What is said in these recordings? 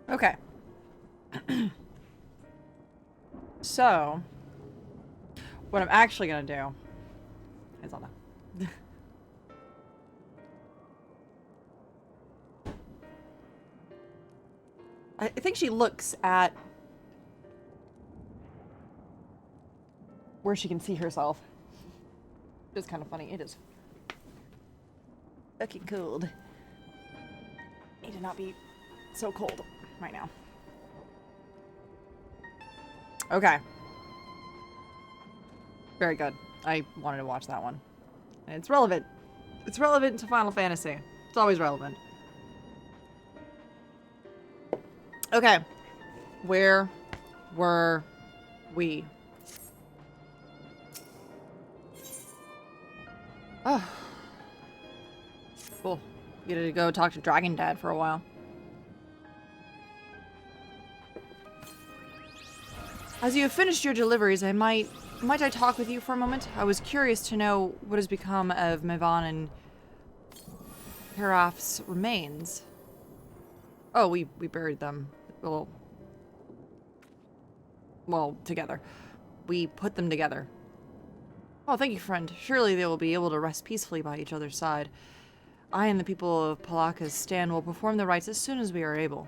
Okay. So, what I'm actually gonna do is I'll know. I think she looks at where she can see herself. It's kind of funny. It is fucking cold. Need to not be so cold right now. Okay. Very good. I wanted to watch that one. And it's relevant. It's relevant to Final Fantasy. It's always relevant. Okay. Where were we? Oh. Cool. You get to go talk to Dragon Dad for a while. As you have finished your deliveries, might I talk with you for a moment? I was curious to know what has become of Mivan and Paraf's remains. Oh, we buried them. Well, together. We put them together. Oh, thank you, friend. Surely they will be able to rest peacefully by each other's side. I and the people of Palaka's stand will perform the rites as soon as we are able.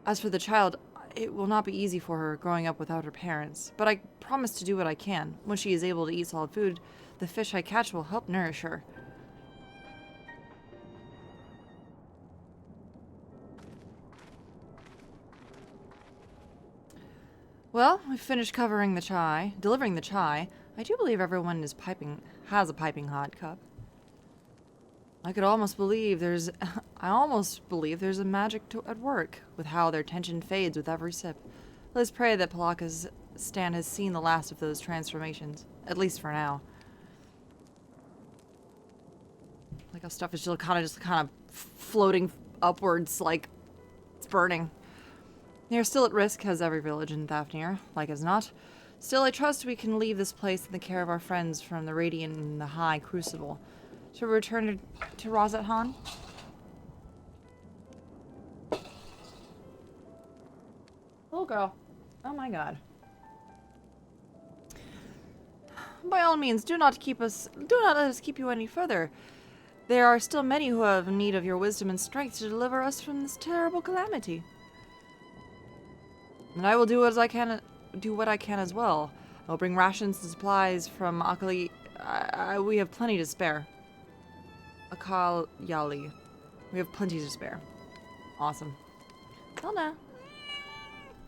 As for the child, it will not be easy for her growing up without her parents, but I promise to do what I can. When she is able to eat solid food, the fish I catch will help nourish her. Well, we've finished delivering the chai. I do believe everyone has a piping hot cup. I almost believe there's a magic at work with how their tension fades with every sip. Let's pray that Palaka's stand has seen the last of those transformations, at least for now. Like how stuff is just kind of floating upwards, like it's burning. They are still at risk, as every village in Thafnir, like as not. Still, I trust we can leave this place in the care of our friends from the Radiant and the High Crucible. Shall we return to Razat Han? Little girl. Oh my god. By all means, do not let us keep you any further. There are still many who have need of your wisdom and strength to deliver us from this terrible calamity. And I will do what I can as well. I'll bring rations and supplies from Akali. We have plenty to spare. Akal Yali. We have plenty to spare. Awesome. Zelda.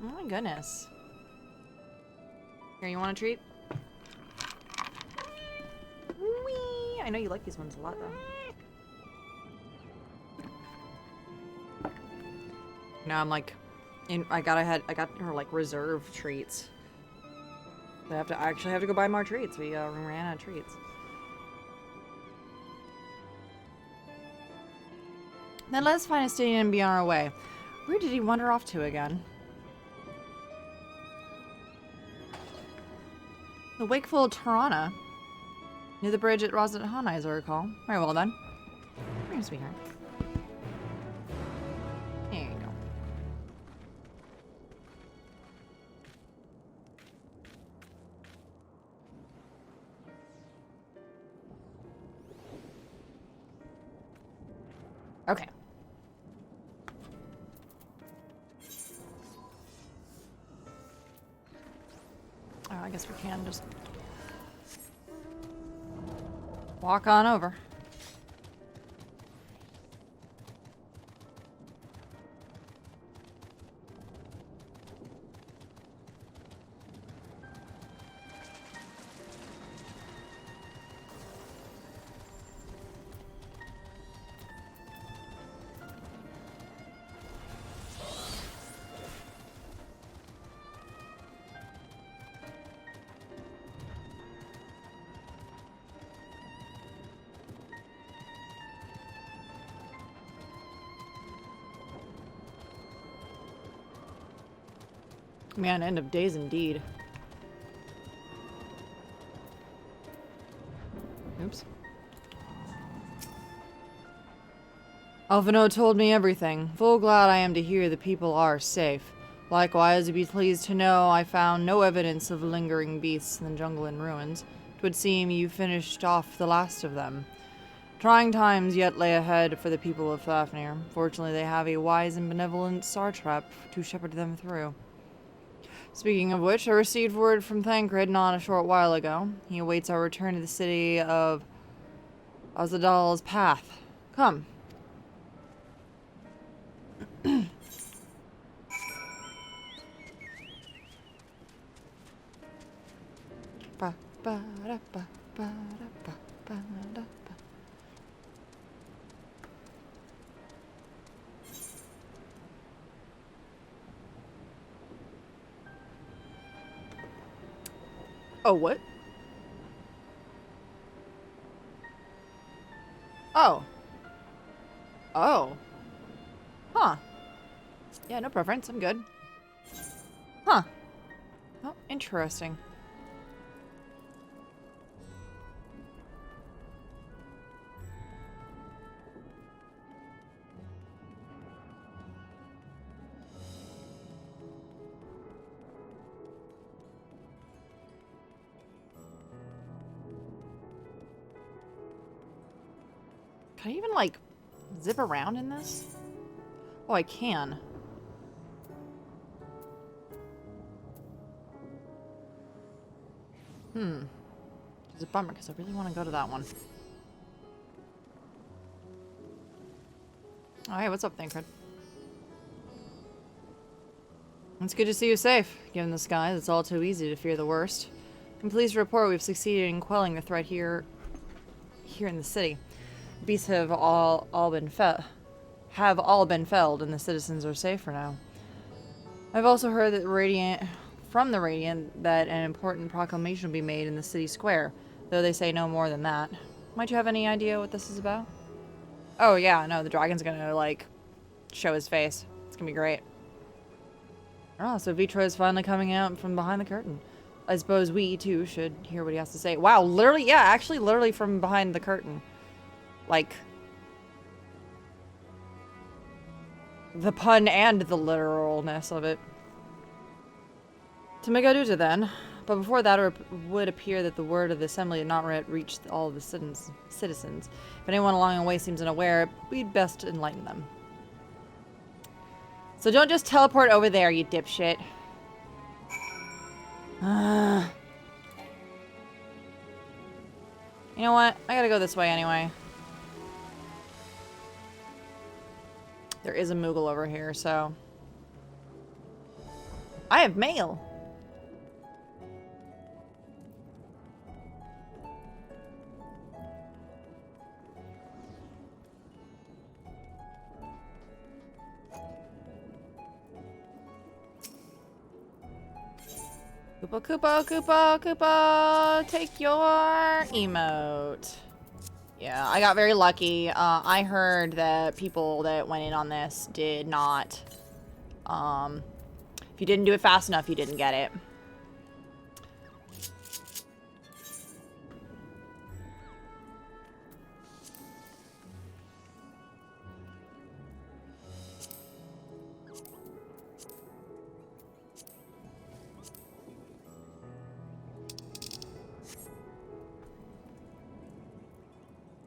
Oh my goodness. Here, you want a treat? Whee! I know you like these ones a lot, though. Now I'm like, I got her like reserve treats. I actually have to go buy more treats. We ran out of treats. Then let's find a stadium and be on our way. Where did he wander off to again? The wakeful Tarana. Near the bridge at Razat Hana, as I recall. Very well then. Come here, sweetheart. There you go. Okay. Oh, I guess we can just walk on over. Man, end of days indeed. Oops. Alphino told me everything. Full glad I am to hear the people are safe. Likewise, be pleased to know I found no evidence of lingering beasts in the jungle and ruins. 'Twould seem you finished off the last of them. Trying times yet lay ahead for the people of Fafnir. Fortunately, they have a wise and benevolent Sartrap to shepherd them through. Speaking of which, I received word from Thancred not a short while ago. He awaits our return to the city of Azadal's Path. Come. Ba, ba, da, ba, ba, da, ba, ba, da, ba. Oh, what? Oh. Oh. Huh. Yeah, no preference. I'm good. Huh. Oh, interesting. Can I even, like, zip around in this? Oh, I can. It's a bummer, because I really want to go to that one. Oh, hey, what's up, Thancred? It's good to see you safe. Given the skies, it's all too easy to fear the worst. I'm pleased to report we've succeeded in quelling the threat here in the city. Beasts have all been felled, and the citizens are safe for now. I've also heard that from the Radiant that an important proclamation will be made in the city square, though they say no more than that. Might you have any idea what this is about? Oh yeah, no, the dragon's gonna, like, show his face. It's gonna be great. Oh, so Vitro is finally coming out from behind the curtain. I suppose we, too, should hear what he has to say. Wow, literally, yeah, actually, literally from behind the curtain. Like, the pun and the literalness of it. To Megaduta, then. But before that, it would appear that the word of the assembly had not yet reached all of the citizens. If anyone along the way seems unaware, we'd best enlighten them. So don't just teleport over there, you dipshit. You know what? I gotta go this way anyway. There is a Moogle over here, so... I have mail! Koopa, Koopa, Koopa, Koopa, take your emote. Yeah, I got very lucky. I heard that people that went in on this did not. If you didn't do it fast enough, you didn't get it.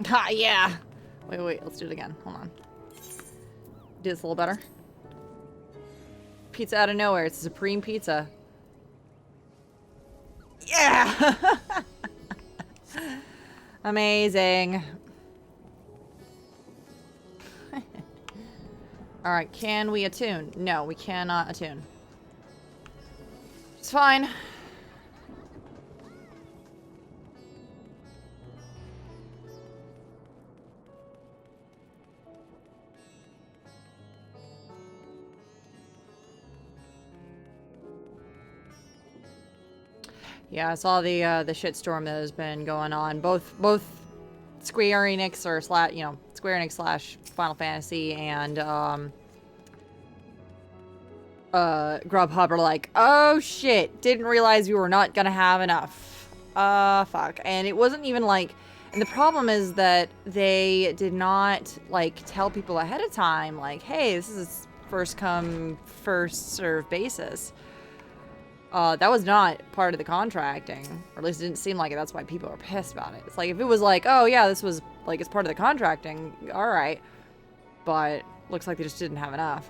Ha, yeah. Wait, let's do it again. Hold on. Do this a little better. Pizza out of nowhere. It's a supreme pizza. Yeah! Amazing. Alright, can we attune? No, we cannot attune. It's fine. Yeah, I saw the shitstorm that has been going on. Both Square Enix or Square Enix slash Final Fantasy and Grubhub are like, oh shit, didn't realize we were not gonna have enough. Fuck. And it wasn't even like And the problem is that they did not, like, tell people ahead of time, like, hey, this is a first come, first serve basis. That was not part of the contracting, or at least it didn't seem like it. That's why people are pissed about it. It's like, if it was like, oh yeah, this was, like, it's part of the contracting, alright. But looks like they just didn't have enough.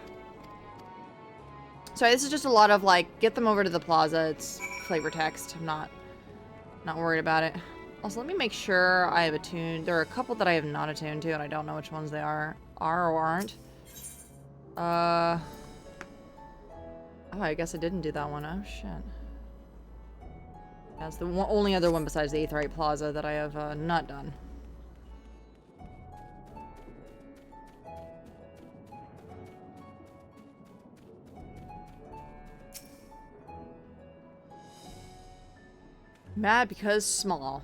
So this is just a lot of, like, get them over to the plaza. It's flavor text. I'm not worried about it. Also, let me make sure I have attuned. There are a couple that I have not attuned to, and I don't know which ones they are or aren't. Oh, I guess I didn't do that one. Oh, shit. That's the only other one besides the Aetheryte Plaza that I have not done. Mad because small.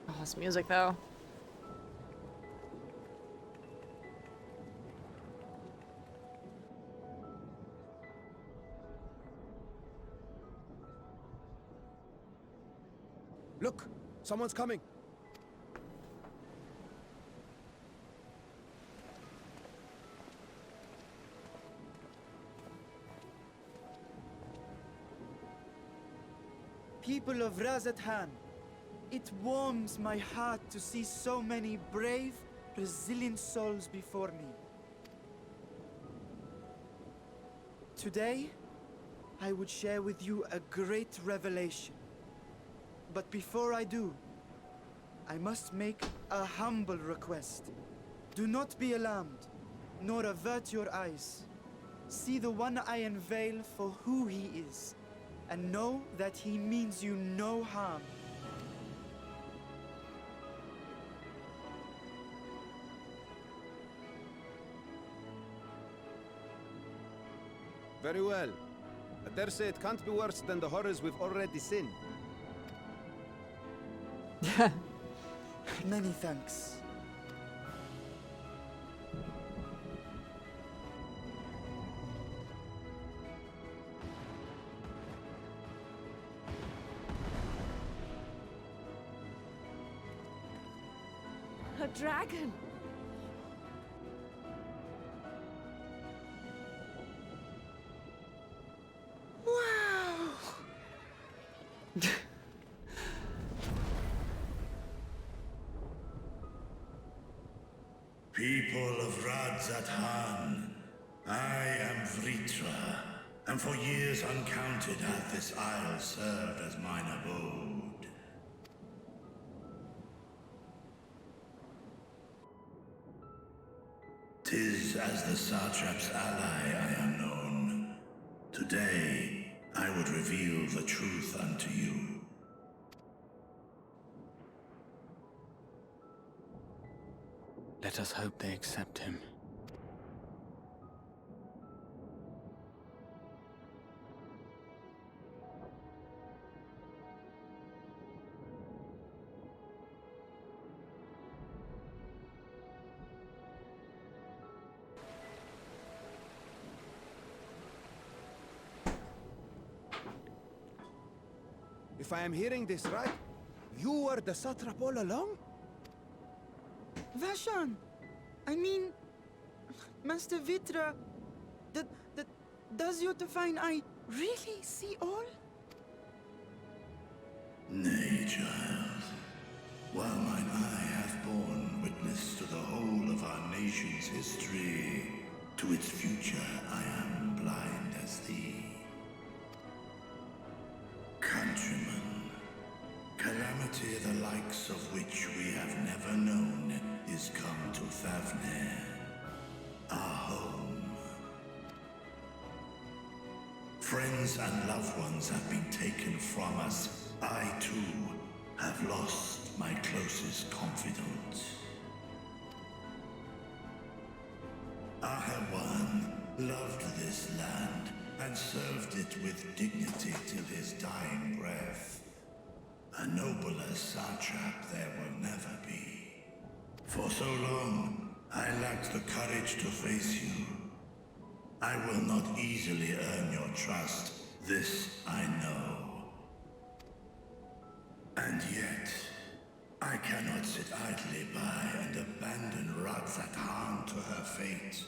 Oh, this music though. Look, someone's coming. People of Razathan, it warms my heart to see so many brave, resilient souls before me. Today, I would share with you a great revelation. But before I do, I must make a humble request. Do not be alarmed, nor avert your eyes. See the one I unveil for who he is, and know that he means you no harm. Very well. I dare say it can't be worse than the horrors we've already seen. Many thanks. A dragon! Wow! People of Radzathan, I am Vritra, and for years uncounted hath this isle served as mine abode. 'Tis as the Satrap's ally I am known. Today, I would reveal the truth unto you. Let us hope they accept him. If I am hearing this right, you were the satrap all along? Vashan! I mean, Master Vitra, does your divine eye really see all? Nay, child. While mine eye hath borne witness to the whole of our nation's history, to its future I am blind as thee. Countrymen, calamity the likes of which we have never known is come to Thavnir, our home. Friends and loved ones have been taken from us. I, too, have lost my closest confidant. Ahawan loved this land and served it with dignity till his dying breath. A nobler satrap there will never be. For so long, I lacked the courage to face you. I will not easily earn your trust. This I know. And yet, I cannot sit idly by and abandon Radzat to her fate.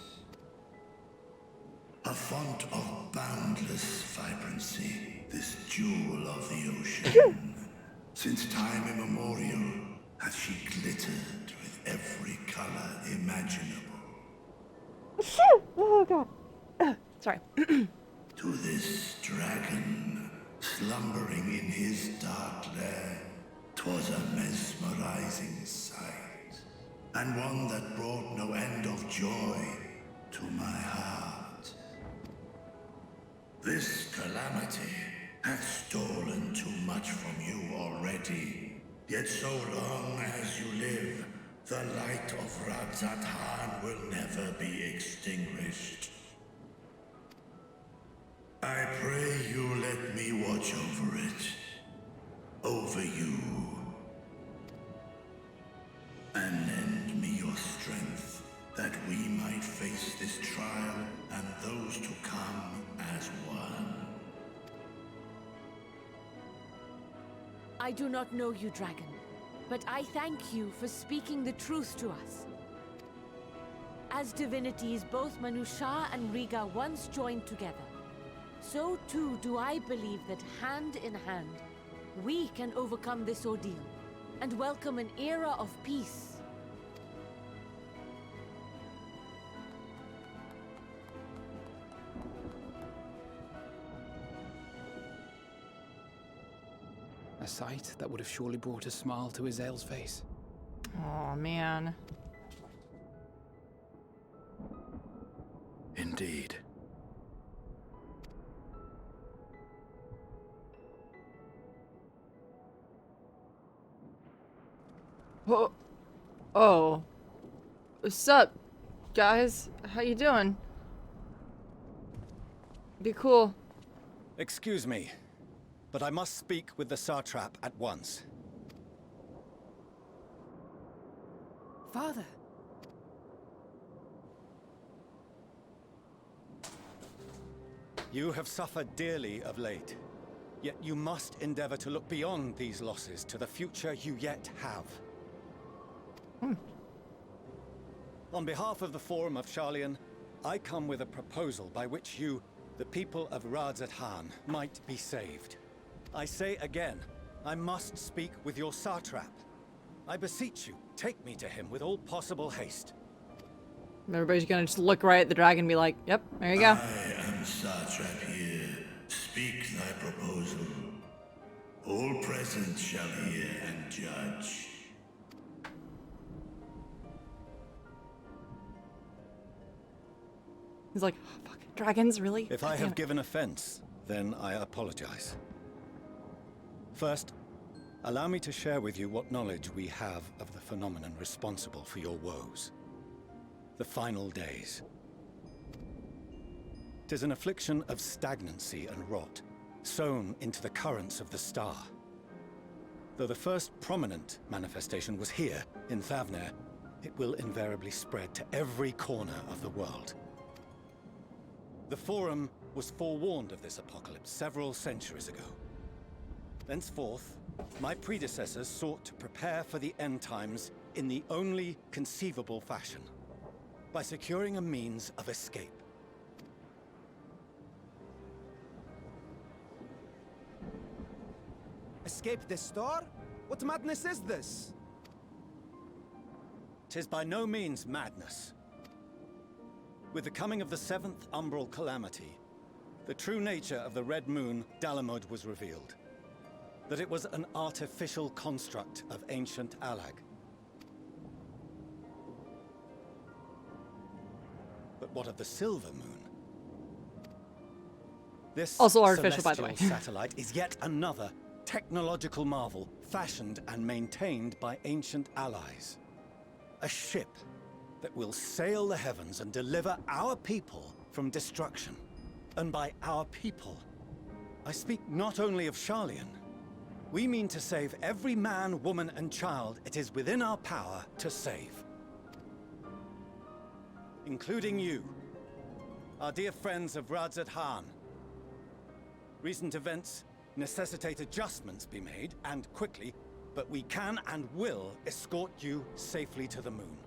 A font of boundless vibrancy, this jewel of the ocean. Since time immemorial, has she glittered with every color imaginable. Oh god. Sorry. To this dragon, slumbering in his dark lair, 'twas a mesmerizing sight, and one that brought no end of joy to my heart. This calamity hath stolen too much from you already, yet so long as you live, the light of Radzat will never be extinguished. I pray you let me watch over it. Over you. And lend me your strength, that we might face this trial and those to come as one. I do not know you, dragon, but I thank you for speaking the truth to us. As divinities, both Manusha and Riga once joined together, so too do I believe that hand in hand, we can overcome this ordeal and welcome an era of peace. A sight that would have surely brought a smile to Azael's face. Oh man. Indeed. Oh. Oh. What's up, guys? How you doing? Be cool. Excuse me, but I must speak with the Satrap at once. Father. You have suffered dearly of late, yet you must endeavor to look beyond these losses to the future you yet have. On behalf of the Forum of Sharlayan, I come with a proposal by which you, the people of Radzat, might be saved. I say again, I must speak with your Satrap. I beseech you, take me to him with all possible haste. Everybody's gonna just look right at the dragon and be like, yep, there you go. I am Satrap here. Speak thy proposal. All present shall hear and judge. He's like, oh, fuck, dragons, really? If I have given offense, then I apologize. First, allow me to share with you what knowledge we have of the phenomenon responsible for your woes. The final days. 'Tis an affliction of stagnancy and rot, sown into the currents of the star. Though the first prominent manifestation was here, in Thavner, it will invariably spread to every corner of the world. The Forum was forewarned of this apocalypse several centuries ago. Thenceforth, my predecessors sought to prepare for the end times in the only conceivable fashion, by securing a means of escape. Escape the star? What madness is this? 'Tis by no means madness. With the coming of the 7th umbral calamity, the true nature of the Red Moon, Dalamud, was revealed. That it was an artificial construct of ancient Alag. But what of the Silver Moon? This Also artificial, by the way. celestial satellite is yet another technological marvel fashioned and maintained by ancient allies. A ship that will sail the heavens and deliver our people from destruction. And by our people, I speak not only of Sharlayan. We mean to save every man, woman, and child it is within our power to save. including you, our dear friends of Radzat Han. Recent events necessitate adjustments be made, and quickly, but we can and will escort you safely to the moon.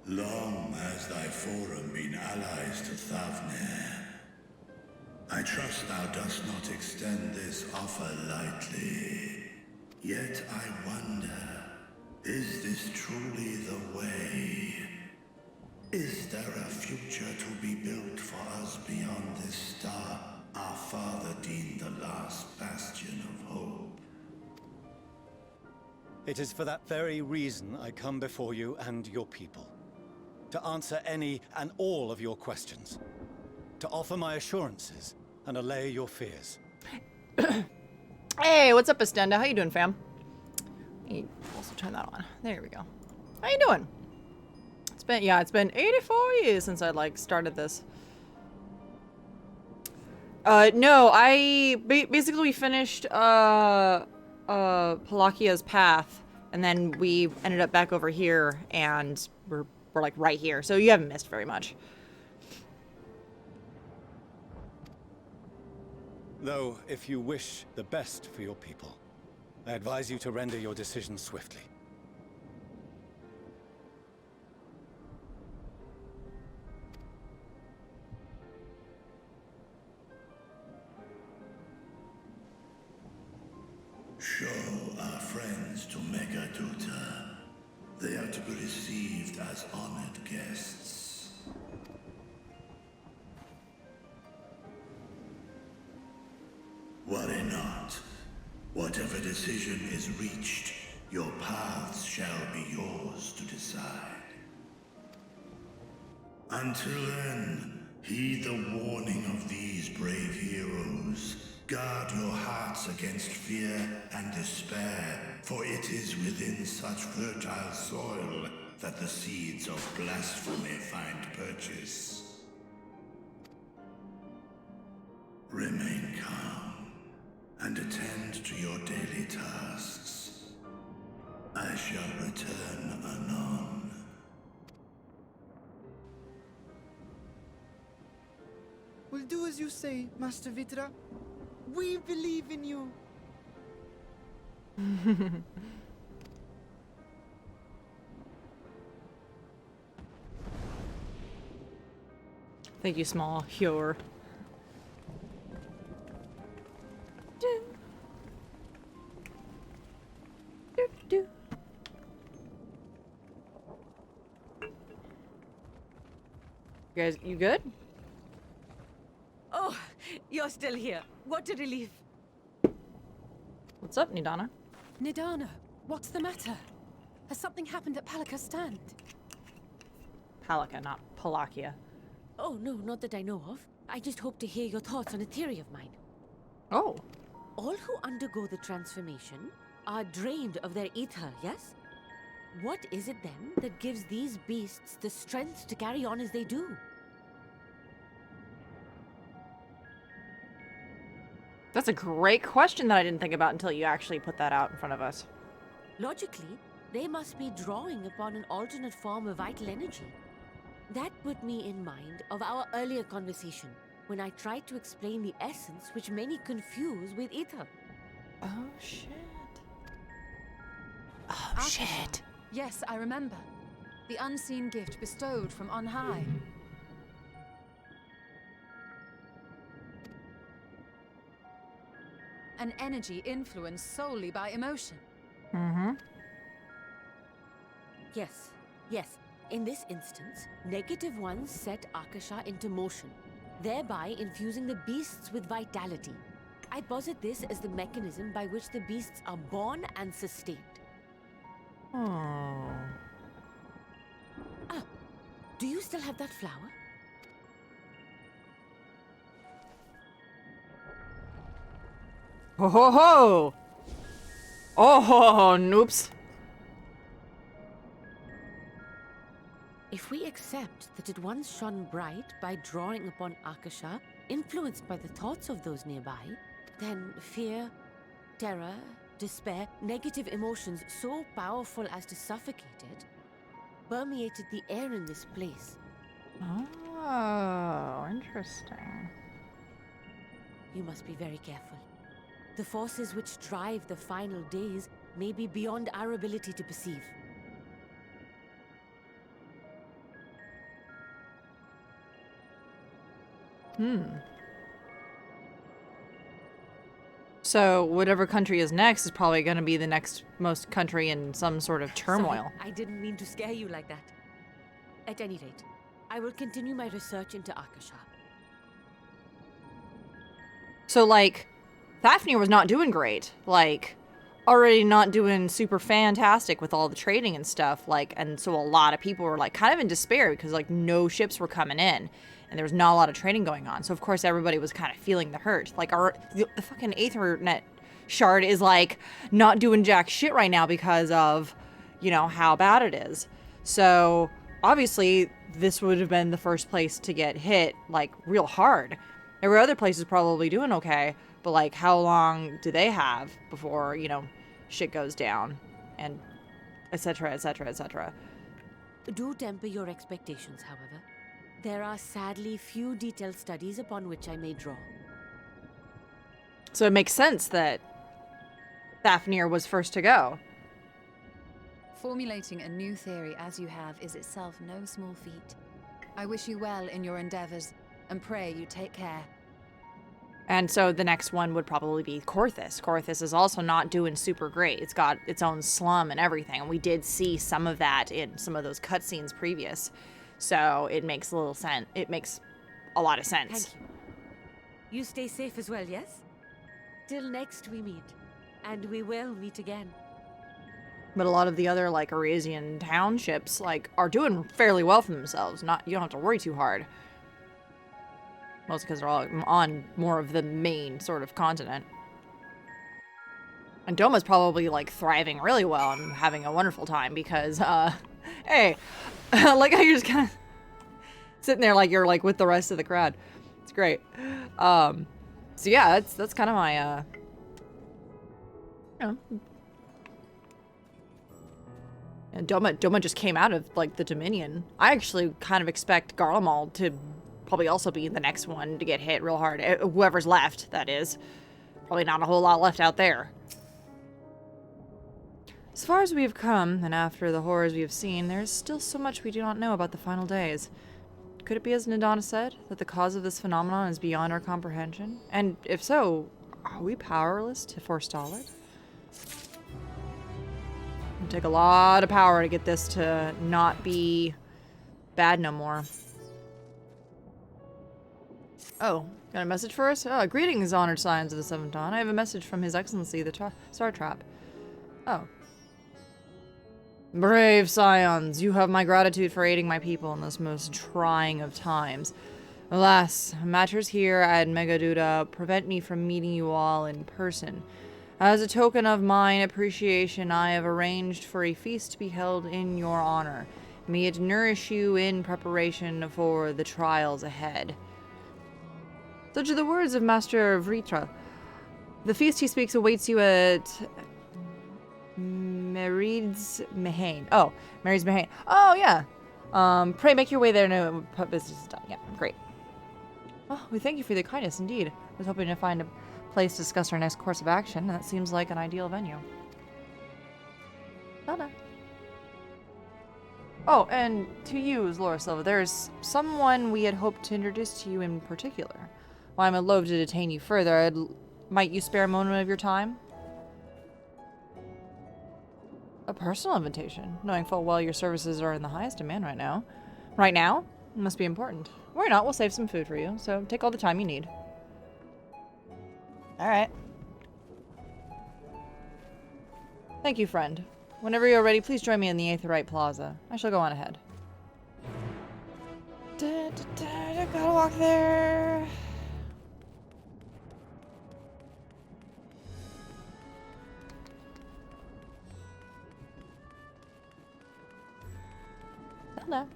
Long has thy forum been allies to Thavnir. I trust thou dost not extend this offer lightly. Yet I wonder, is this truly the way? Is there a future to be built for us beyond this star our father deemed the last bastion of hope? It is for that very reason I come before you and your people. To answer any and all of your questions. To offer my assurances and allay your fears. Hey, what's up, Estenda? How you doing, fam? Let me also turn that on. There we go. How you doing? It's been 84 years since I started this. No, basically we finished Palakia's path, and then we ended up back over here, and we're like right here, so you haven't missed very much. Though, if you wish the best for your people, I advise you to render your decision swiftly. Show our friends to Megaduta. They are to be received as honored guests. Worry not. Whatever decision is reached, your paths shall be yours to decide. Until then, heed the warning of these brave heroes. Guard your hearts against fear and despair, for it is within such fertile soil that the seeds of blasphemy find purchase. Remain calm and attend to your daily tasks. I shall return anon. We'll do as you say, Master Vitra. We believe in you. Thank you, small Hjor. You guys, you good? Oh, you're still here. What a relief. What's up, Nidana? Nidana, what's the matter? Has something happened at Palaka's stand? Palaka, not Palakia. Oh, no, not that I know of. I just hope to hear your thoughts on a theory of mine. Oh. All who undergo the transformation are drained of their ether, yes? What is it then that gives these beasts the strength to carry on as they do? That's a great question that I didn't think about until you actually put that out in front of us. Logically, they must be drawing upon an alternate form of vital energy. That put me in mind of our earlier conversation, when I tried to explain the essence which many confuse with ether. Oh, shit. Oh, Akasha. shit. Yes, I remember. The unseen gift bestowed from on high. An energy influenced solely by emotion. Mm-hmm. Yes, yes. In this instance, negative ones set Akasha into motion, thereby infusing the beasts with vitality. I posit this as the mechanism by which the beasts are born and sustained. Oh. Ah, do you still have that flower? Ho ho ho! Oh, noops. If we accept that it once shone bright by drawing upon Akasha, influenced by the thoughts of those nearby, then fear, terror, despair, negative emotions so powerful as to suffocate it, permeated the air in this place. Oh, interesting. You must be very careful. The forces which drive the final days may be beyond our ability to perceive. So whatever country is next is probably going to be the next most country in some sort of turmoil. Sorry, I didn't mean to scare you like that. At any rate, I will continue my research into Akasha. So, like, Fafnir was not doing great. Like, already not doing super fantastic with all the trading and stuff. Like, and so a lot of people were, like, kind of in despair because, like, no ships were coming in. And there was not a lot of trading going on. So, of course, everybody was kind of feeling the hurt. Like, the fucking Aethernet shard is, like, not doing jack shit right now because of, you know, how bad it is. So, obviously, this would have been the first place to get hit, like, real hard. There were other places probably doing okay, but, like, how long do they have before, you know, shit goes down? And et cetera, et cetera, et cetera. Do temper your expectations, however. There are sadly few detailed studies upon which I may draw. So it makes sense that Fafnir was first to go. Formulating a new theory as you have is itself no small feat. I wish you well in your endeavors, and pray you take care. And so the next one would probably be Korthus. Korthus is also not doing super great. It's got its own slum and everything. And we did see some of that in some of those cutscenes previous. So it makes a little sense. It makes a lot of sense. Thank you. You stay safe as well, yes? Till next we meet. And we will meet again. But a lot of the other, like, Arasian townships, like, are doing fairly well for themselves. You don't have to worry too hard. Mostly because they're all on more of the main sort of continent. And Doma's probably, like, thriving really well and having a wonderful time because, hey, like how you're just kind of sitting there like you're, like, with the rest of the crowd. It's great. So yeah, that's kind of my, you know. And Doma just came out of, like, the Dominion. I actually kind of expect Garlemald to probably also be the next one to get hit real hard. Whoever's left, that is. Probably not a whole lot left out there. As far as we have come, and after the horrors we have seen, there is still so much we do not know about the final days. Could it be, as Nadana said, that the cause of this phenomenon is beyond our comprehension? And if so, are we powerless to forestall it? It'll take a lot of power to get this to not be bad no more. Oh, got a message for us? Oh, greetings, honored scions of the Seventh Dawn. I have a message from His Excellency, the Star Trap. Oh. Brave scions, you have my gratitude for aiding my people in this most trying of times. Alas, matters here at Megaduda prevent me from meeting you all in person. As a token of mine appreciation, I have arranged for a feast to be held in your honor. May it nourish you in preparation for the trials ahead. Such are the words of Master Vritra. The feast he speaks awaits you at Merid's Mahane. Oh, Merid's Mahane. Oh, yeah. Pray make your way there and business is done. Yeah, great. Oh, we thank you for the kindness, indeed. I was hoping to find a place to discuss our next course of action. That seems like an ideal venue. Well done. Oh, and to you, Laura Silva, there's someone we had hoped to introduce to you in particular. While I'm loath to detain you further, might you spare a moment of your time? A personal invitation, knowing full well your services are in the highest demand right now. Right now? It must be important. Worry not, we'll save some food for you, so take all the time you need. Alright. Thank you, friend. Whenever you're ready, please join me in the Aetherite Plaza. I shall go on ahead. Gotta walk there. Hello.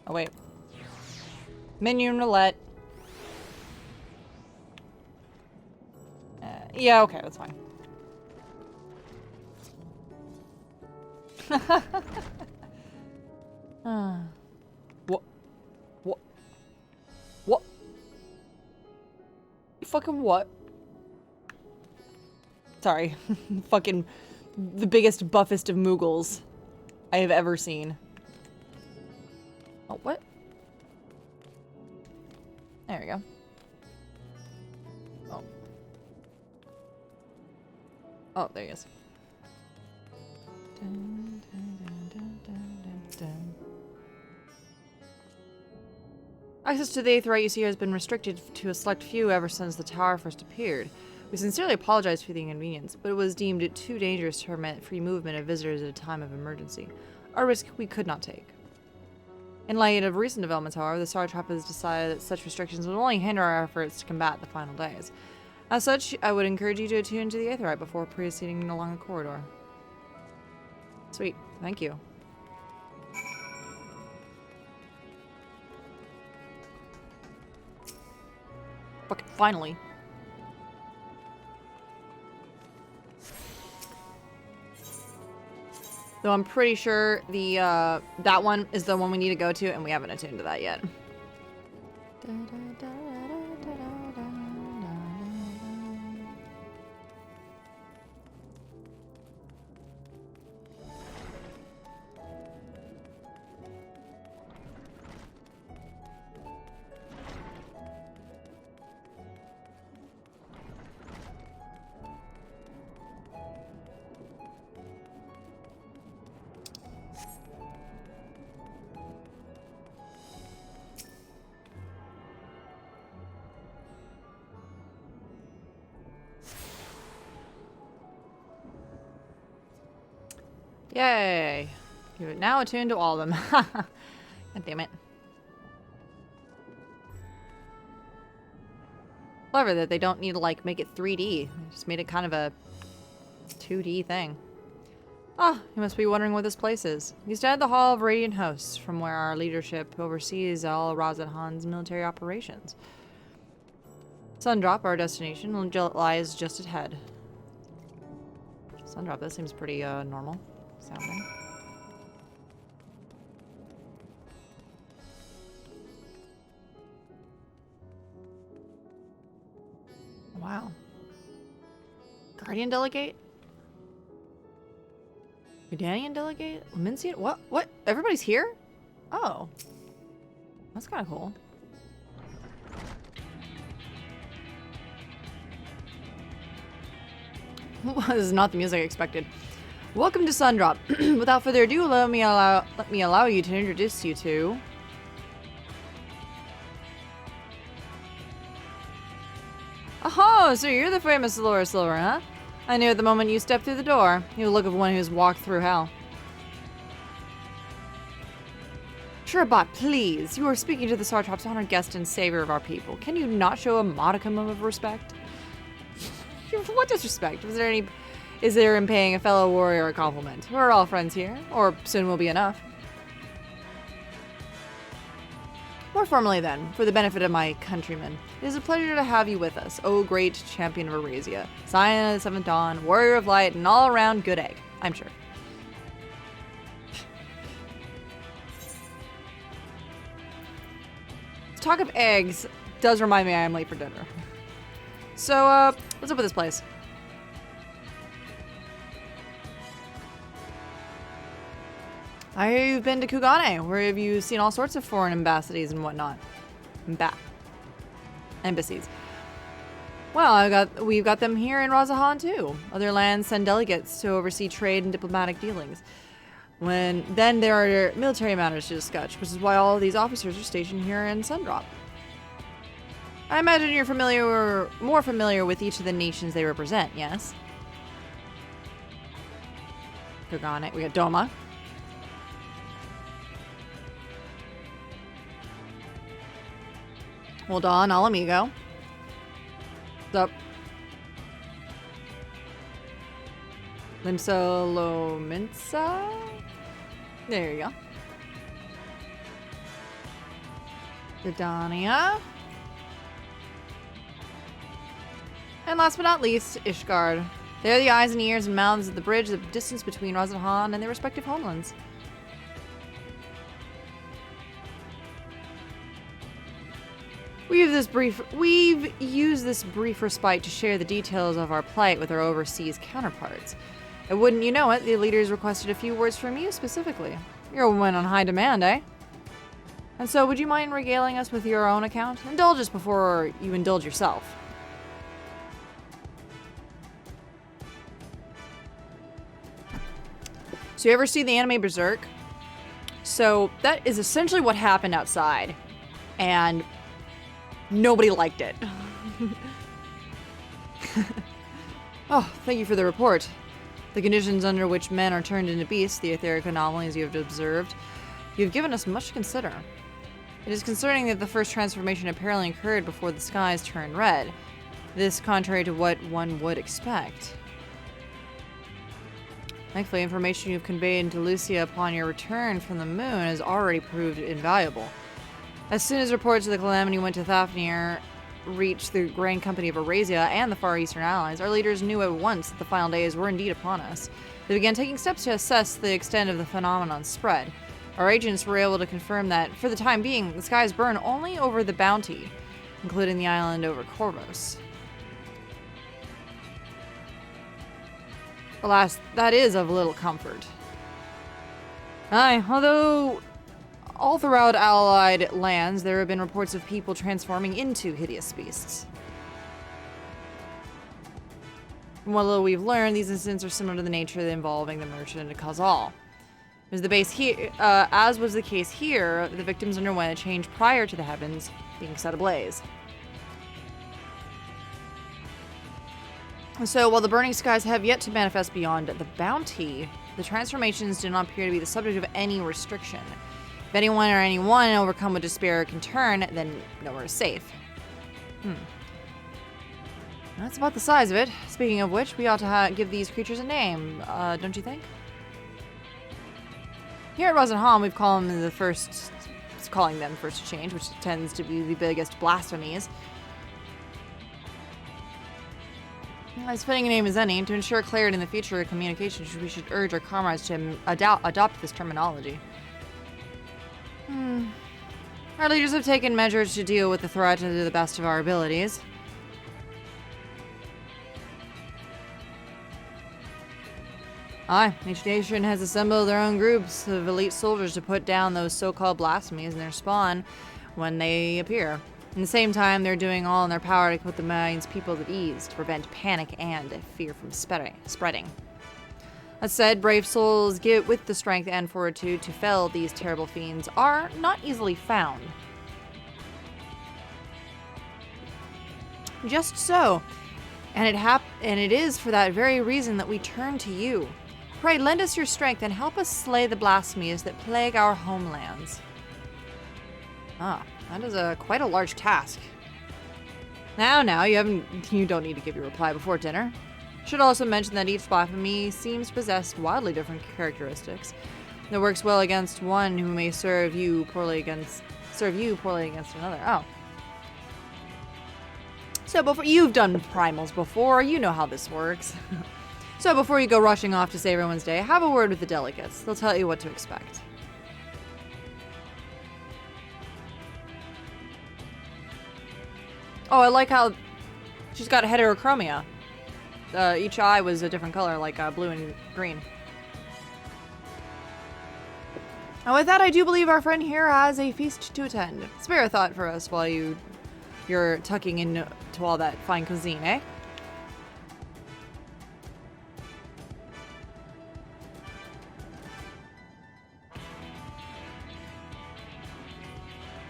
Oh, wait. Minion roulette. Yeah, okay, that's fine. What? What? What? You fucking what? Sorry. Fucking the biggest, buffest of Moogles I have ever seen. Oh, what? There we go. Oh. Oh, there he is. Dun, dun, dun, dun, dun, dun, dun. Access to the Aetheryte you see has been restricted to a select few ever since the tower first appeared. We sincerely apologize for the inconvenience, but it was deemed too dangerous to permit free movement of visitors at a time of emergency. A risk we could not take. In light of recent developments, however, the Star Trap has decided that such restrictions will only hinder our efforts to combat the final days. As such, I would encourage you to attune to the Aetheryte before proceeding along the corridor. Sweet. Thank you. Fucking finally. Though I'm pretty sure the that one is the one we need to go to, and we haven't attuned to that yet. Yay! You're now attuned to all of them. God damn it. Clever that they don't need to, like, make it 3D. They just made it kind of a 2D thing. Ah, you must be wondering what this place is. You stand at the Hall of Radiant Hosts, from where our leadership oversees all Razahan's military operations. Sundrop, our destination, lies just ahead. Sundrop, that seems pretty, normal sounding. Wow. Guardian Delegate? Gudanian Delegate? Lamincian? What? What? Everybody's here? Oh. That's kind of cool. This is not the music I expected. Welcome to Sundrop. Without further ado, let me allow you to introduce you to... Oh, so you're the famous Laura Silver, huh? I knew at the moment you stepped through the door. You look of one who's walked through hell. Shurabot, please. You are speaking to the Sartrop's honored guest and savior of our people. Can you not show a modicum of respect? What disrespect? Is there in paying a fellow warrior a compliment? We're all friends here, or soon will be enough. More formally then, for the benefit of my countrymen, it is a pleasure to have you with us, O great champion of Eurasia, scion of the Seventh Dawn, warrior of light, and all-around good egg, I'm sure. Talk of eggs does remind me I am late for dinner. So, what's up with this place? I hear you've been to Kugane, where have you seen all sorts of foreign embassies and whatnot. Embassies. Well, we've got them here in Razahan too. Other lands send delegates to oversee trade and diplomatic dealings. Then there are military matters to discuss, which is why all of these officers are stationed here in Sundrop. I imagine you're more familiar with each of the nations they represent, yes? Kugane, we got Doma. Hold on, al amigo. What's up? Limsa Lominsa? There you go. Gridania. And last but not least, Ishgard. They're the eyes and ears and mouths of the bridge, the distance between Razathan and their respective homelands. We've used this brief respite to share the details of our plight with our overseas counterparts. And wouldn't you know it, the leaders requested a few words from you specifically. You're a woman on high demand, eh? And so would you mind regaling us with your own account? Indulge us before you indulge yourself. So you ever see the anime Berserk? So that is essentially what happened outside. And nobody liked it. Oh, thank you for the report. The conditions under which men are turned into beasts, the etheric anomalies you have observed, you have given us much to consider. It is concerning that the first transformation apparently occurred before the skies turned red. This contrary to what one would expect. Thankfully, information you've conveyed to Lucia upon your return from the moon has already proved invaluable. As soon as reports of the calamity went to Fafnir reached the Grand Company of Eurasia and the Far Eastern Allies, our leaders knew at once that the final days were indeed upon us. They began taking steps to assess the extent of the phenomenon's spread. Our agents were able to confirm that, for the time being, the skies burn only over the Bounty, including the island over Corvus. Alas, that is of little comfort. Aye, although all throughout Allied lands, there have been reports of people transforming into hideous beasts. From what little we've learned, these incidents are similar to the nature involving the merchant and Khazal. As was the case here, the victims underwent a change prior to the heavens being set ablaze. So, while the burning skies have yet to manifest beyond the Bounty, the transformations do not appear to be the subject of any restriction. If anyone or anyone overcome with despair can turn, then nowhere is safe. That's about the size of it. Speaking of which, we ought to give these creatures a name, don't you think? Here at Razathan, we've calling them first to change, which tends to be the biggest blasphemies. As fitting a name as any, to ensure clarity in the future of communication, we should urge our comrades to adopt this terminology. Our leaders have taken measures to deal with the threat to the best of our abilities. Aye, each nation has assembled their own groups of elite soldiers to put down those so-called blasphemies and their spawn when they appear. At the same time, they're doing all in their power to put the mind's people at ease, to prevent panic and fear from spreading. That said, brave souls with the strength and fortitude to fell these terrible fiends are not easily found. Just so, and it is for that very reason that we turn to you. Pray, lend us your strength and help us slay the blasphemies that plague our homelands. Ah, that is quite a large task. Now, you don't need to give your reply before dinner. Should also mention that each blasphemy seems to possess wildly different characteristics. That works well against one who may serve you poorly against another. Oh. So you've done primals before, you know how this works. So before you go rushing off to save everyone's day, have a word with the delegates. They'll tell you what to expect. Oh, I like how she's got heterochromia. Each eye was a different color, like blue and green. And with that, I do believe our friend here has a feast to attend. Spare a thought for us while you're tucking into all that fine cuisine, eh?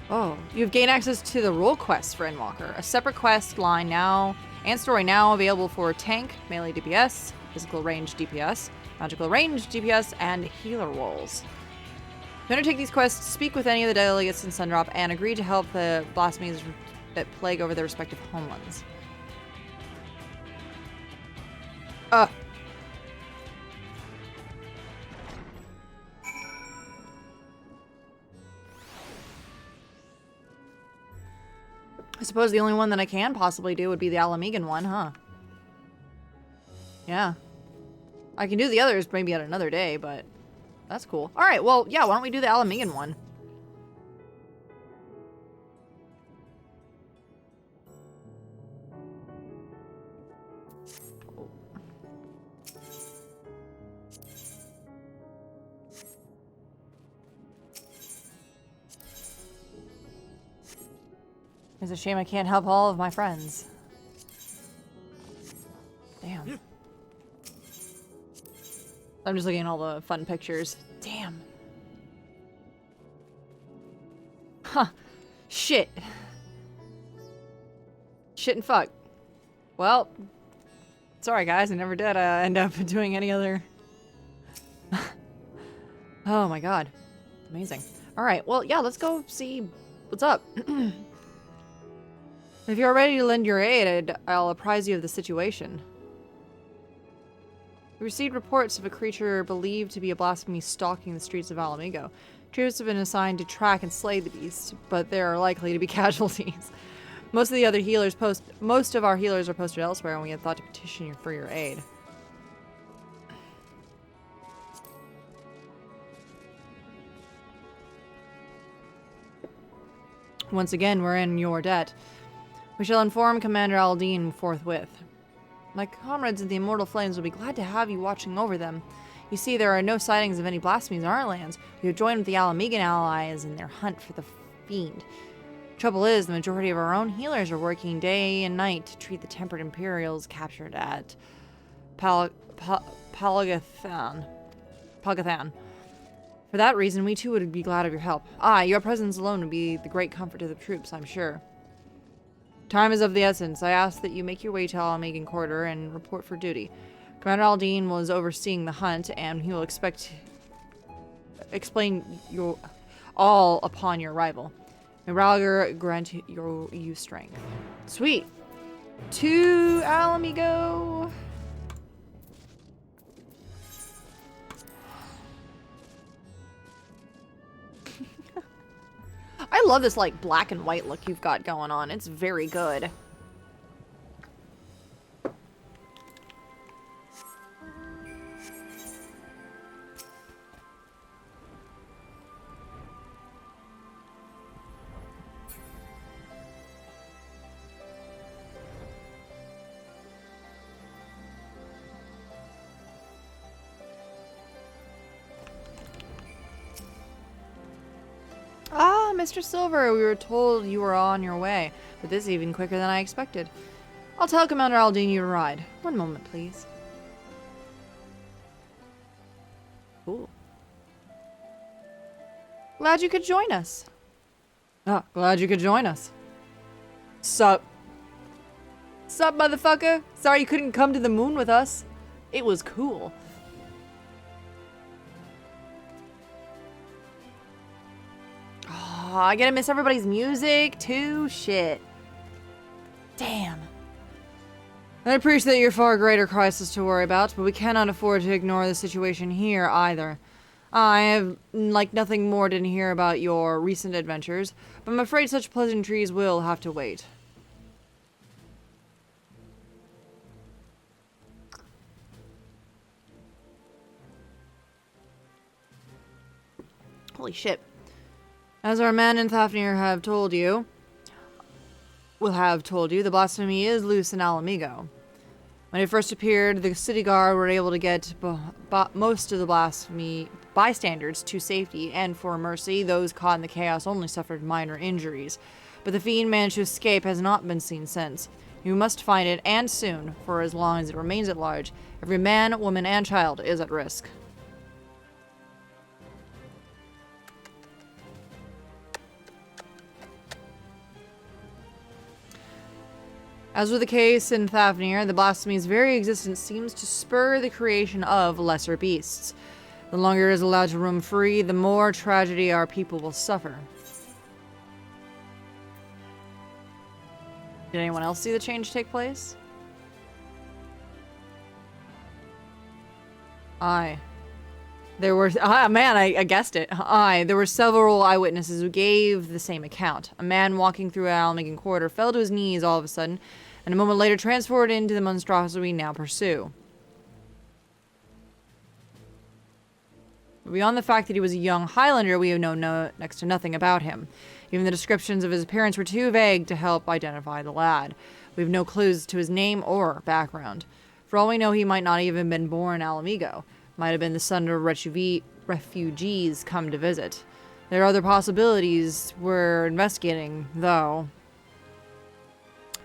Oh, you've gained access to the role quest for Endwalker, a separate quest line now and story now available for tank, melee DPS, physical range DPS, magical range DPS, and healer roles. To undertake these quests, speak with any of the delegates in Sundrop and agree to help the blasphemies that plague over their respective homelands. suppose the only one that I can possibly do would be the Alamegan one, huh? Yeah. I can do the others maybe at another day, but that's cool. Alright, well, yeah, why don't we do the Alamegan one? It's a shame I can't help all of my friends. Damn. I'm just looking at all the fun pictures. Damn. Huh. Shit. Shit and fuck. Well, sorry guys, I never did end up doing any other... Oh my god. Amazing. Alright, well, yeah, let's go see what's up. If you're ready to lend your aid, I'll apprise you of the situation. We received reports of a creature believed to be a blasphemy stalking the streets of Alamigo. Troops have been assigned to track and slay the beast, but there are likely to be casualties. Most of our healers are posted elsewhere, and we had thought to petition you for your aid. Once again, we're in your debt. We shall inform Commander Aldine forthwith. My comrades in the Immortal Flames will be glad to have you watching over them. You see, there are no sightings of any blasphemies in our lands. We have joined with the Alamegan allies in their hunt for the fiend. Trouble is, the majority of our own healers are working day and night to treat the tempered Imperials captured at Palagathan. For that reason, we too would be glad of your help. Your presence alone would be the great comfort to the troops, I'm sure. Time is of the essence. I ask that you make your way to Alamegan Quarter and report for duty. Commander Aldine was overseeing the hunt, and he will explain your all upon your arrival. May Ralgar grant you strength. Sweet. To Alamigo. I love this like black and white look you've got going on. It's very good. Mr. Silver, we were told you were on your way, but this is even quicker than I expected. I'll tell Commander Aldine you to ride. One moment, please. Cool. Glad you could join us. Glad you could join us. Sup? Sup, motherfucker? Sorry you couldn't come to the moon with us. It was cool. I gotta miss everybody's music too. Shit. Damn. I appreciate your far greater crisis to worry about, but we cannot afford to ignore the situation here either. I have like nothing more to hear about your recent adventures, but I'm afraid such pleasantries will have to wait. Holy shit. As our men in Thafnir will have told you, the blasphemy is loose in Alamigo. When it first appeared, the city guard were able to get most of the blasphemy bystanders to safety, and for mercy, those caught in the chaos only suffered minor injuries. But the fiend managed to escape has not been seen since. You must find it, and soon, for as long as it remains at large. Every man, woman, and child is at risk. As with the case in Thafnir, the blasphemy's very existence seems to spur the creation of lesser beasts. The longer it is allowed to roam free, the more tragedy our people will suffer. Did anyone else see the change take place? There were, man, I guessed it. There were several eyewitnesses who gave the same account. A man walking through Almagan Quarter fell to his knees all of a sudden, and a moment later transformed into the monstrosity we now pursue. Beyond the fact that he was a young Highlander, we have known next to nothing about him. Even the descriptions of his appearance were too vague to help identify the lad. We have no clues to his name or background. For all we know, he might not even have been born Alamigo. Might have been the son of refugees come to visit. There are other possibilities we're investigating, though.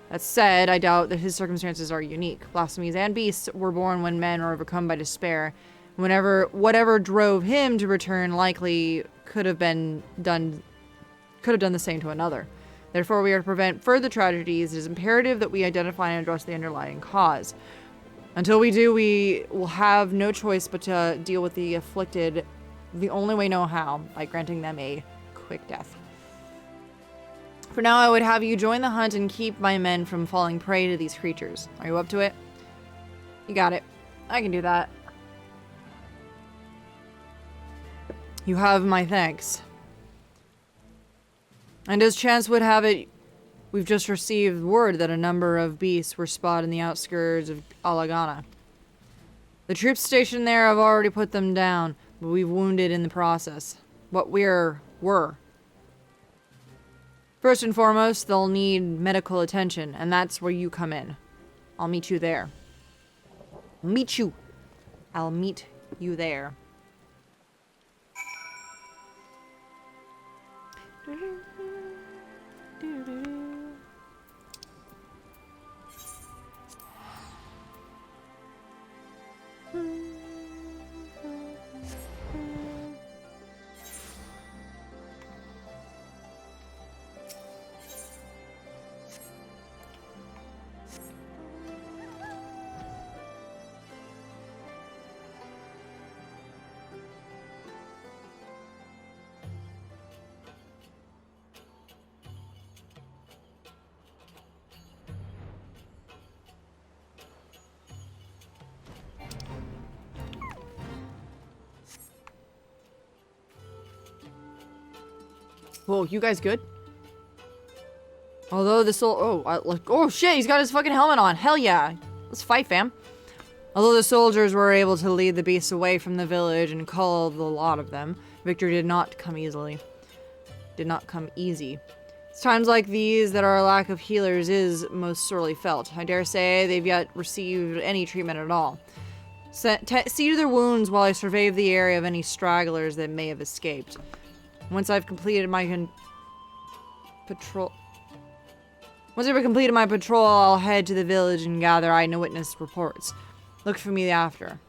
That said, I doubt that his circumstances are unique. Blasphemies and beasts were born when men are overcome by despair. Whatever drove him to return likely could have done the same to another. Therefore, we are to prevent further tragedies. It is imperative that we identify and address the underlying cause. Until we do, we will have no choice but to deal with the afflicted the only way we know how, by granting them a quick death. For now, I would have you join the hunt and keep my men from falling prey to these creatures. Are you up to it? You got it. I can do that. You have my thanks. And as chance would have it, we've just received word that a number of beasts were spotted in the outskirts of Alagana. The troops stationed there have already put them down, but we've wounded in the process. What were. First and foremost, they'll need medical attention, and that's where you come in. I'll meet you there. I'll meet you there. Whoa, you guys good? Although the oh shit, he's got his fucking helmet on. Hell yeah. Let's fight, fam. Although the soldiers were able to lead the beasts away from the village and cull the lot of them, victory did not come easy. It's times like these that our lack of healers is most sorely felt. I dare say they've yet received any treatment at all. See to their wounds while I survey the area of any stragglers that may have escaped. Once I've completed my patrol, I'll head to the village and gather eyewitness reports. Look for me after.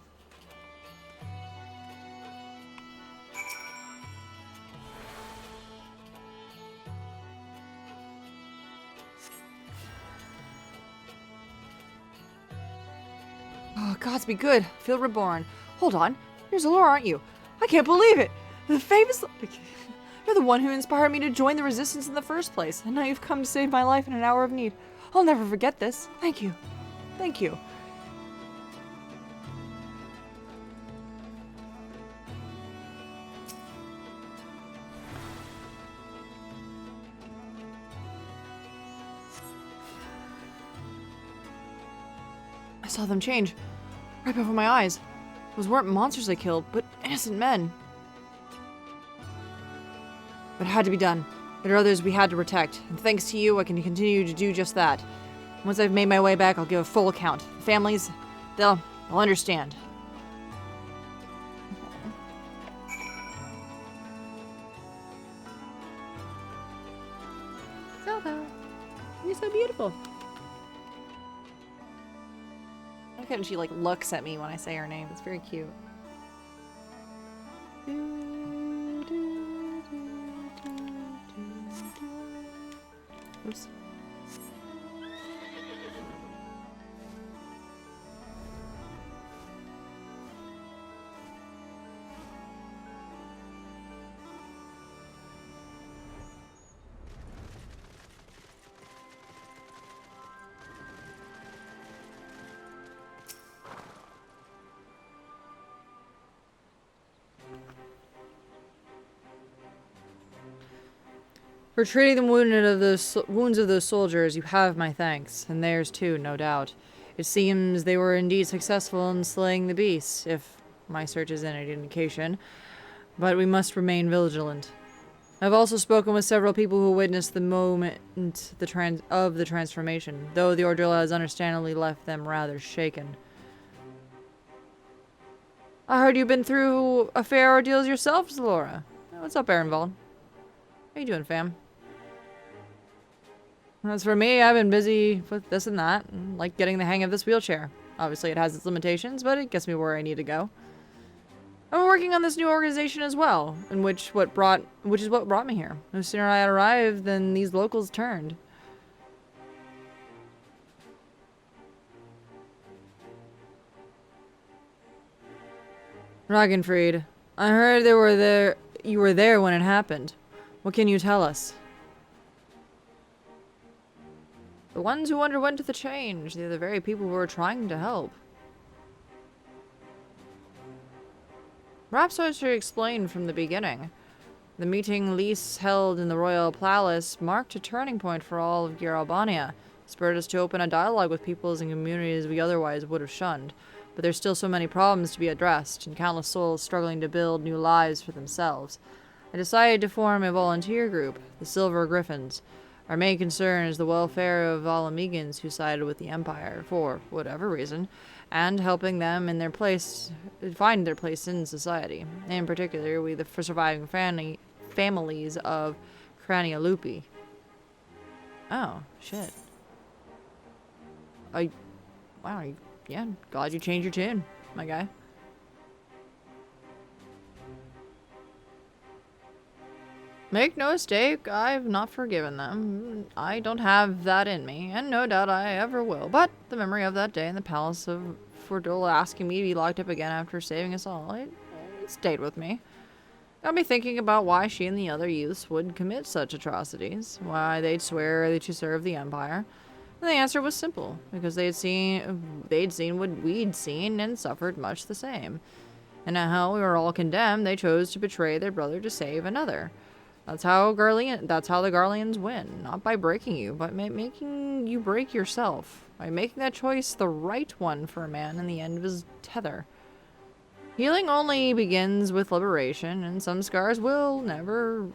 Oh, gods be good. Feel reborn. Hold on. You're Zalor, aren't you? I can't believe it. The famous... You're the one who inspired me to join the resistance in the first place, and now you've come to save my life in an hour of need. I'll never forget this. Thank you. Thank you. I saw them change. Right before my eyes. Those weren't monsters I killed, but innocent men. But it had to be done. There are others we had to protect, and thanks to you, I can continue to do just that. Once I've made my way back, I'll give a full account. The families, they'll understand. Zelda, you're so beautiful. I like how she like looks at me when I say her name. It's very cute. Oops. For treating the wounds of those soldiers, you have my thanks, and theirs too, no doubt. It seems they were indeed successful in slaying the beasts, if my search is any indication, but we must remain vigilant. I've also spoken with several people who witnessed the moment of the transformation, though the ordeal has understandably left them rather shaken. I heard you've been through a fair ordeal yourself, Zalora. What's up, Ehrenwald? How you doing, fam? As for me, I've been busy with this and that, and like getting the hang of this wheelchair. Obviously, it has its limitations, but it gets me where I need to go. I'm working on this new organization as well, which is what brought me here. No sooner I had arrived than these locals turned. Ragnfried, I heard you were there when it happened. What can you tell us? The ones who underwent the change, they're the very people who are trying to help. Perhaps I should explain from the beginning. The meeting Lys held in the royal palace marked a turning point for all of Gyr Albania. Spurred us to open a dialogue with peoples and communities we otherwise would have shunned. But there's still so many problems to be addressed, and countless souls struggling to build new lives for themselves. I decided to form a volunteer group, the Silver Griffins. Our main concern is the welfare of all Amigans who sided with the Empire, for whatever reason, and helping them in their place, find their place in society. In particular, for surviving families of Cranialupi. Oh, shit. Wow, yeah, glad you changed your tune, my guy. Make no mistake, I've not forgiven them. I don't have that in me, and no doubt I ever will. But the memory of that day in the palace of Fordula asking me to be locked up again after saving us all, it stayed with me. Got me thinking about why she and the other youths would commit such atrocities, why they'd swear to serve the Empire. And the answer was simple, because they'd seen what we'd seen and suffered much the same. And how we were all condemned, they chose to betray their brother to save another. That's how the Garleans win, not by breaking you, but making you break yourself. By making that choice the right one for a man in the end of his tether. Healing only begins with liberation, and some scars never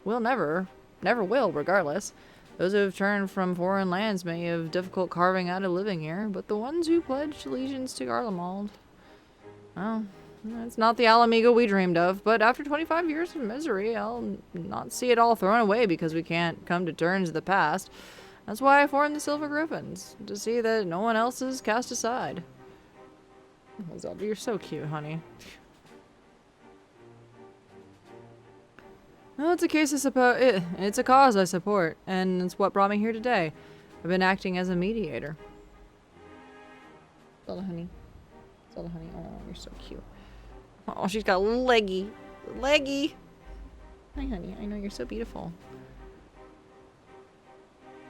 will, regardless. Those who have turned from foreign lands may have difficult carving out a living here, but the ones who pledged allegiance to Garlemald, well, it's not the Alamiga we dreamed of, but after 25 years of misery, I'll not see it all thrown away because we can't come to terms with the past. That's why I formed the Silver Griffins, to see that no one else is cast aside. Oh, Zelda, you're so cute, honey. Well, it's a cause I support, and it's what brought me here today. I've been acting as a mediator. Zelda, honey. Oh, you're so cute. Oh, she's got leggy. Leggy. Hi, honey. I know you're so beautiful.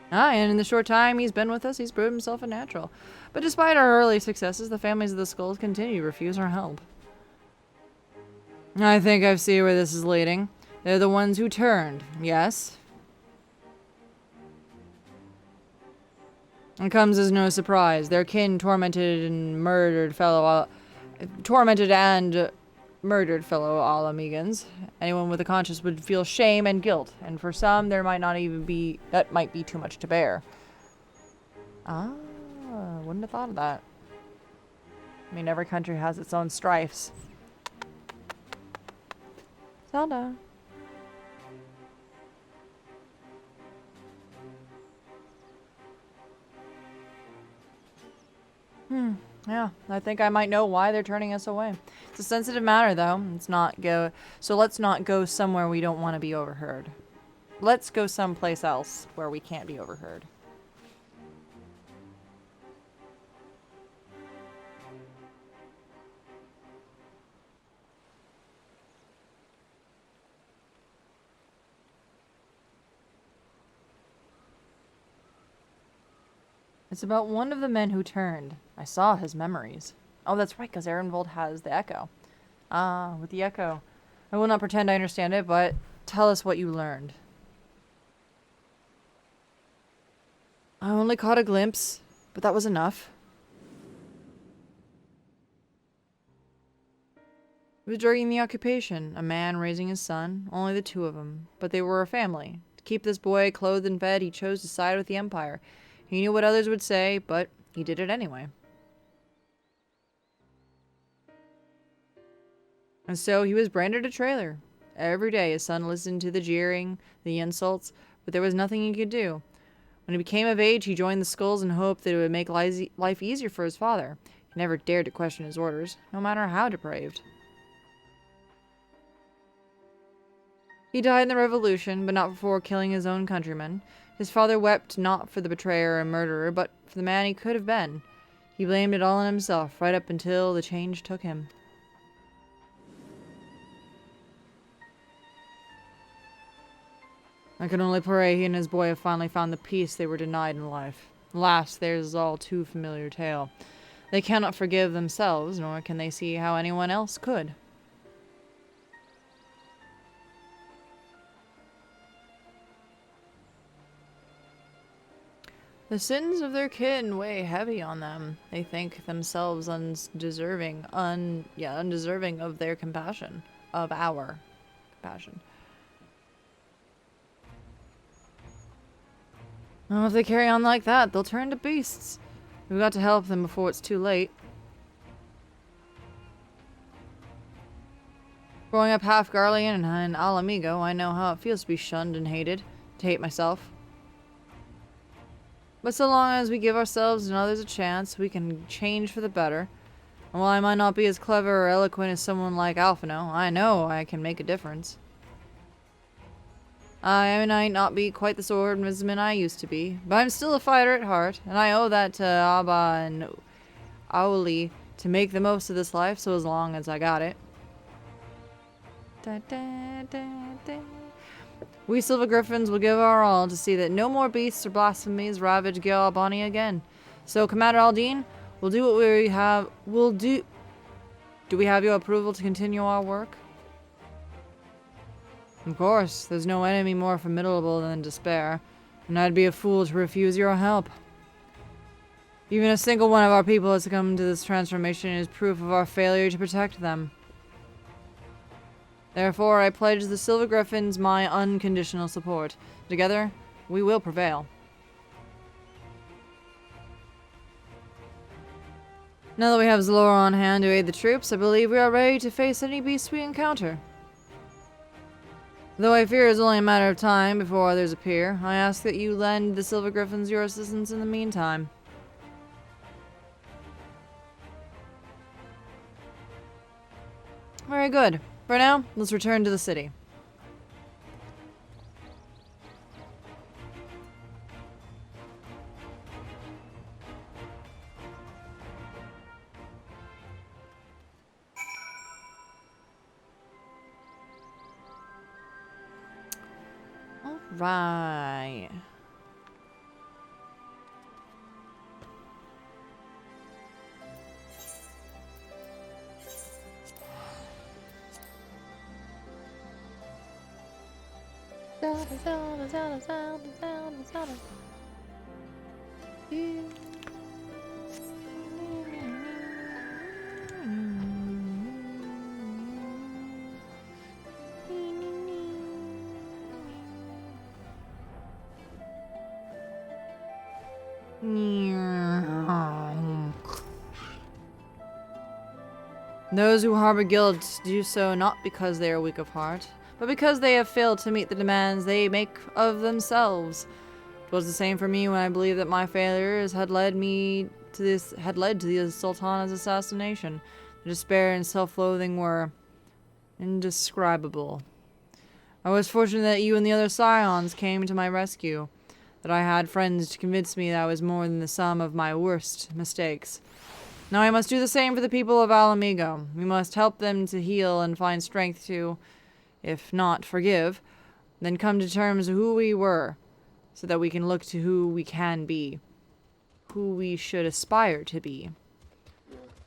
And in the short time he's been with us, he's proved himself a natural. But despite our early successes, the families of the Skulls continue to refuse our help. I think I see where this is leading. They're the ones who turned, yes? It comes as no surprise. Their kin tormented and murdered fellow Alamegans. Anyone with a conscience would feel shame and guilt, and for some, that might be too much to bear. Ah, wouldn't have thought of that. I mean, every country has its own strifes. Zelda. Yeah, I think I might know why they're turning us away. It's a sensitive matter, though. So let's not go somewhere we don't want to be overheard. Let's go someplace else where we can't be overheard. It's about one of the men who turned. I saw his memories. Oh, that's right, because Ehrenwald has the echo. Ah, with the echo. I will not pretend I understand it, but tell us what you learned. I only caught a glimpse, but that was enough. It was during the occupation, a man raising his son, only the two of them, but they were a family. To keep this boy clothed and fed, he chose to side with the Empire. He knew what others would say, but he did it anyway. And so he was branded a traitor. Every day his son listened to the jeering, the insults, but there was nothing he could do. When he became of age, he joined the Skulls in hope that it would make life easier for his father. He never dared to question his orders, no matter how depraved. He died in the revolution, but not before killing his own countrymen. His father wept not for the betrayer and murderer, but for the man he could have been. He blamed it all on himself, right up until the change took him. I can only pray he and his boy have finally found the peace they were denied in life. Alas, theirs is all too familiar tale. They cannot forgive themselves, nor can they see how anyone else could. The sins of their kin weigh heavy on them. They think themselves undeserving of their compassion, of our compassion. Well, if they carry on like that, they'll turn to beasts. We've got to help them before it's too late. Growing up half Garlean and Alamigo, I know how it feels to be shunned and hated, to hate myself. But so long as we give ourselves and others a chance, we can change for the better. And while I might not be as clever or eloquent as someone like Alphino, I know I can make a difference. I might not be quite the swordsman I used to be, but I'm still a fighter at heart, and I owe that to Abba and Auli to make the most of this life, so as long as I got it. Da, da, da, da. We Silver Griffins will give our all to see that no more beasts or blasphemies ravage Galbani again. So, Commander Aldine, we'll do what we have. Do we have your approval to continue our work? Of course, there's no enemy more formidable than despair, and I'd be a fool to refuse your help. Even a single one of our people has succumbed to this transformation is proof of our failure to protect them. Therefore, I pledge the Silver Griffins my unconditional support. Together, we will prevail. Now that we have Zalora on hand to aid the troops, I believe we are ready to face any beast we encounter. Though I fear it's only a matter of time before others appear, I ask that you lend the Silver Griffins your assistance in the meantime. Very good. For now, let's return to the city. All right. Those who harbor guilt do so not because they are weak of heart, but because they have failed to meet the demands they make of themselves. It was the same for me when I believed that my failures had led to the Sultana's assassination. The despair and self-loathing were indescribable. I was fortunate that you and the other scions came to my rescue, that I had friends to convince me that I was more than the sum of my worst mistakes. Now I must do the same for the people of Alamigo. We must help them to heal and find strength to, if not forgive, then come to terms with who we were, so that we can look to who we can be, who we should aspire to be.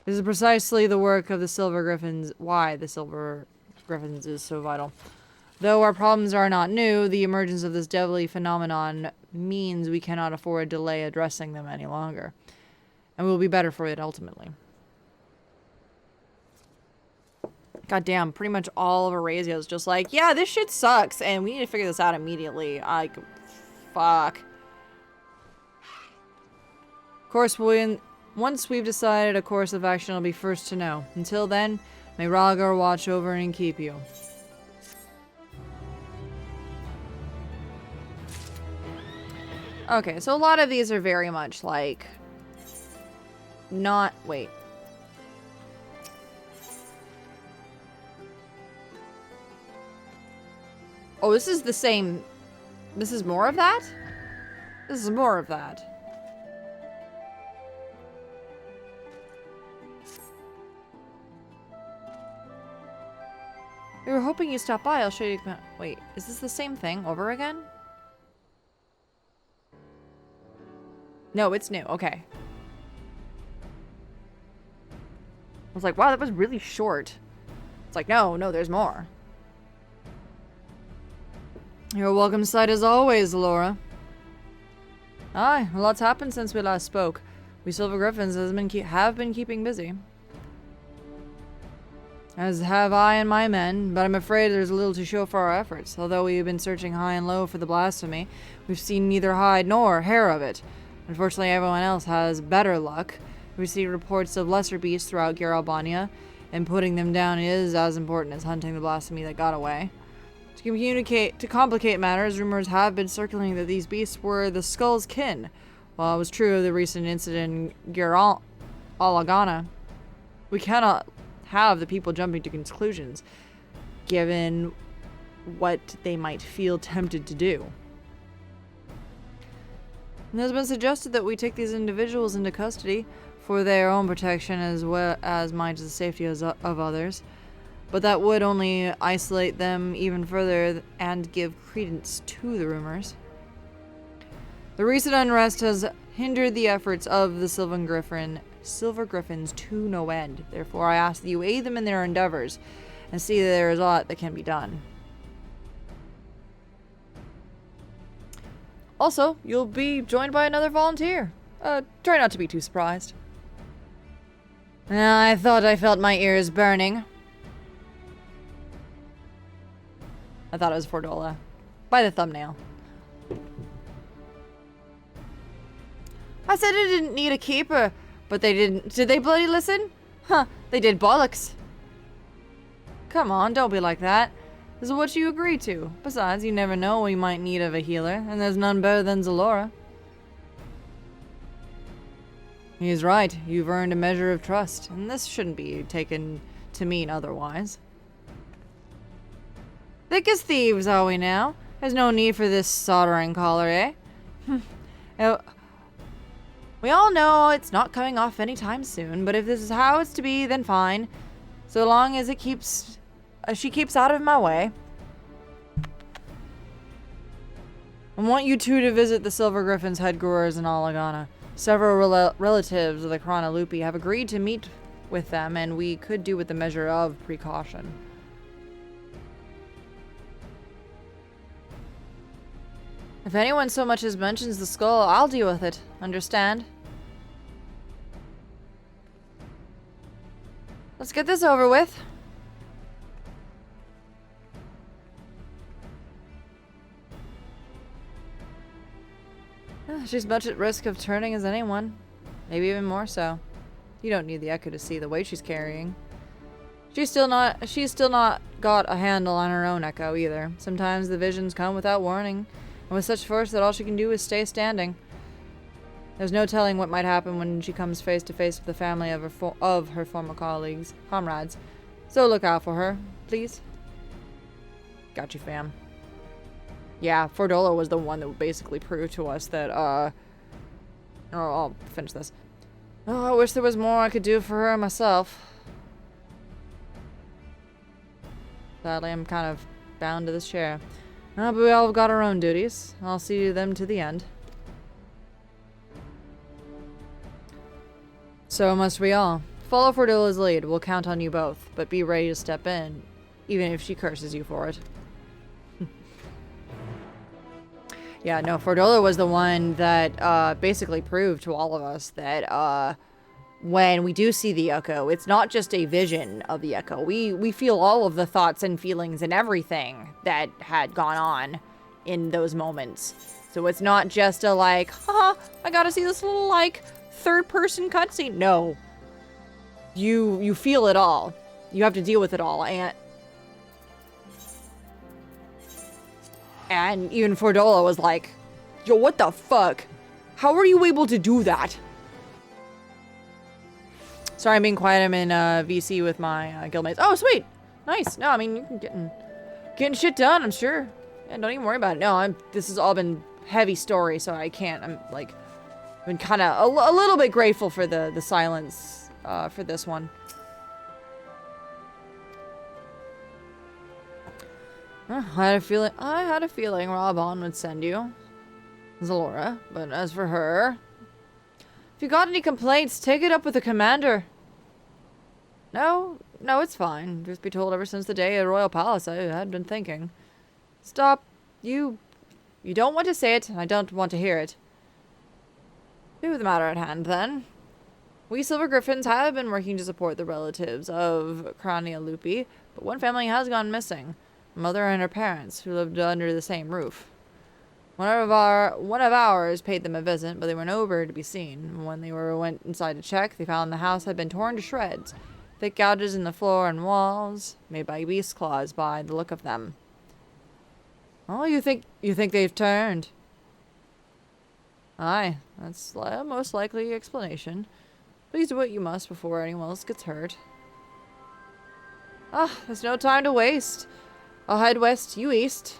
This is precisely the work of the Silver Griffins, why the Silver Griffins is so vital. Though our problems are not new, the emergence of this deadly phenomenon means we cannot afford to delay addressing them any longer. And we'll be better for it ultimately. God damn, pretty much all of Eurasia just like, yeah, this shit sucks, and we need to figure this out immediately. Fuck. Of course, once we've decided a course of action, I'll be first to know. Until then, may Ragar watch over and keep you. Okay, so a lot of these are very much like... Wait. Oh, this is the same... This is more of that? This is more of that. We were hoping you stopped by. I'll show you... Wait, is this the same thing over again? No, it's new. Okay. I was like, wow, that was really short. It's like, no, there's more. You're a welcome sight as always, Laura. Aye, a lot's happened since we last spoke. We Silver Griffins have been keeping busy. As have I and my men, but I'm afraid there's little to show for our efforts. Although we've been searching high and low for the blasphemy, we've seen neither hide nor hair of it. Unfortunately, everyone else has better luck. We see reports of lesser beasts throughout Garalbania, and putting them down is as important as hunting the blasphemy that got away. To complicate matters, rumors have been circulating that these beasts were the Skull's kin. While it was true of the recent incident in Alagana, we cannot have the people jumping to conclusions, given what they might feel tempted to do. It has been suggested that we take these individuals into custody for their own protection as well as the safety of others, but that would only isolate them even further and give credence to the rumors. The recent unrest has hindered the efforts of the Silver Griffins to no end. Therefore, I ask that you aid them in their endeavors and see that there is a lot that can be done. Also, you'll be joined by another volunteer. Try not to be too surprised. I thought I felt my ears burning. I thought it was Fordola. By the thumbnail. I said it didn't need a keeper, but they didn't. Did they bloody listen? Huh, they did bollocks. Come on, don't be like that. This is what you agreed to. Besides, you never know when you might need of a healer, and there's none better than Zalora. He's right. You've earned a measure of trust, and this shouldn't be taken to mean otherwise. Thick as thieves, are we now? There's no need for this soldering collar, eh? We all know it's not coming off anytime soon, but if this is how it's to be, then fine. So long as she keeps out of my way. I want you two to visit the Silver Griffins' headquarters in Alagana. Several relatives of the Chronalupi have agreed to meet with them, and we could do with a measure of precaution. If anyone so much as mentions the skull, I'll deal with it. Understand? Let's get this over with. She's much at risk of turning as anyone. Maybe even more so. You don't need the echo to see the weight she's carrying. She's still not got a handle on her own echo either. Sometimes the visions come without warning, and with such force that all she can do is stay standing. There's no telling what might happen when she comes face to face with the family of her former comrades. So look out for her, please. Got you, fam. Yeah, Fordola was the one that basically proved to us that, I'll finish this. Oh, I wish there was more I could do for her myself. Sadly, I'm kind of bound to this chair. But we all have got our own duties. I'll see them to the end. So must we all. Follow Fordola's lead. We'll count on you both, but be ready to step in, even if she curses you for it. Yeah, no, Fordola was the one that basically proved to all of us that when we do see the Echo, it's not just a vision of the Echo. We feel all of the thoughts and feelings and everything that had gone on in those moments. So it's not just a like, haha, I gotta see this little like third-person cutscene. No, you feel it all. You have to deal with it all, and even Fordola was like, yo, what the fuck? How are you able to do that? Sorry, I'm being quiet. I'm in VC with my guildmates. Oh, sweet. Nice. No, I mean, you can getting shit done, I'm sure. Yeah, don't even worry about it. No, this has all been heavy story, so I can't. I'm like, I've been kind of a little bit grateful for the silence for this one. I had a feeling Raban would send you, Zalora. But as for her, if you got any complaints, take it up with the commander. No, it's fine. Just be told ever since the day at Royal Palace I had been thinking. Stop. You don't want to say it, and I don't want to hear it. To the matter at hand, then. We Silver Griffins have been working to support the relatives of Crania Lupi, but one family has gone missing. Mother and her parents, who lived under the same roof. One of ours paid them a visit, but they were nowhere to be seen. When they went inside to check, they found the house had been torn to shreds. Thick gouges in the floor and walls, made by beast claws by the look of them. Oh, you think they've turned? Aye, that's the most likely explanation. Please do what you must before anyone else gets hurt. Ah, there's no time to waste. I'll head west, you east.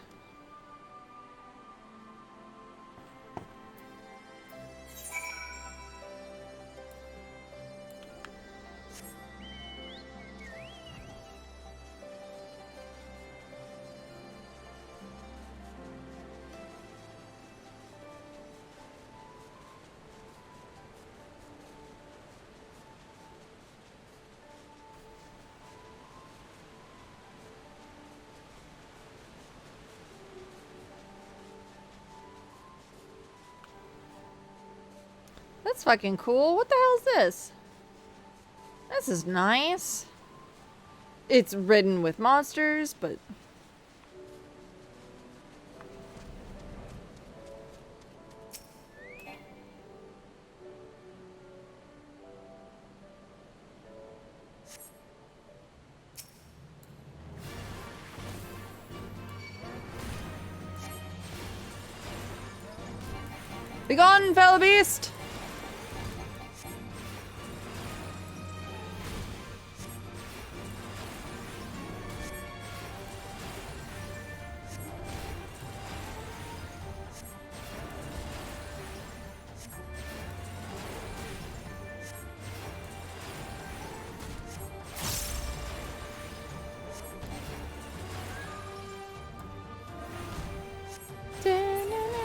That's fucking cool. What the hell is this? This is nice. It's ridden with monsters, but... Begone, fellow beast!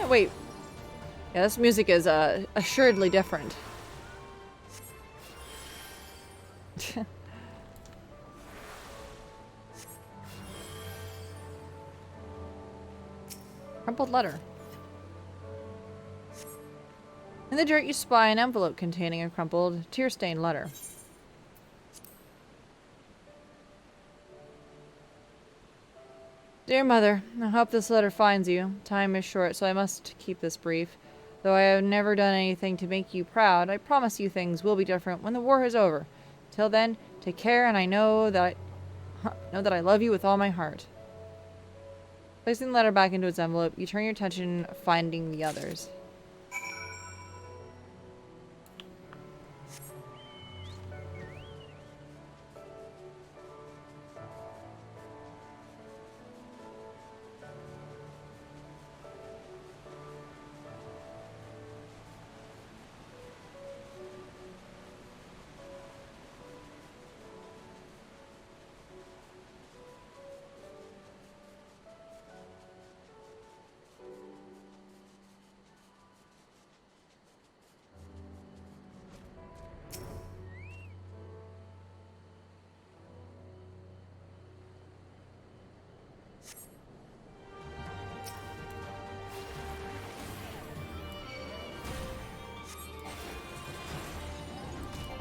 Wait. Yeah, this music is assuredly different. Crumpled letter. In the dirt you spy an envelope containing a crumpled, tear-stained letter. Dear Mother, I hope this letter finds you. Time is short, so I must keep this brief. Though I have never done anything to make you proud, I promise you things will be different when the war is over. Till then, take care, and I know that I love you with all my heart. Placing the letter back into its envelope, you turn your attention finding the others.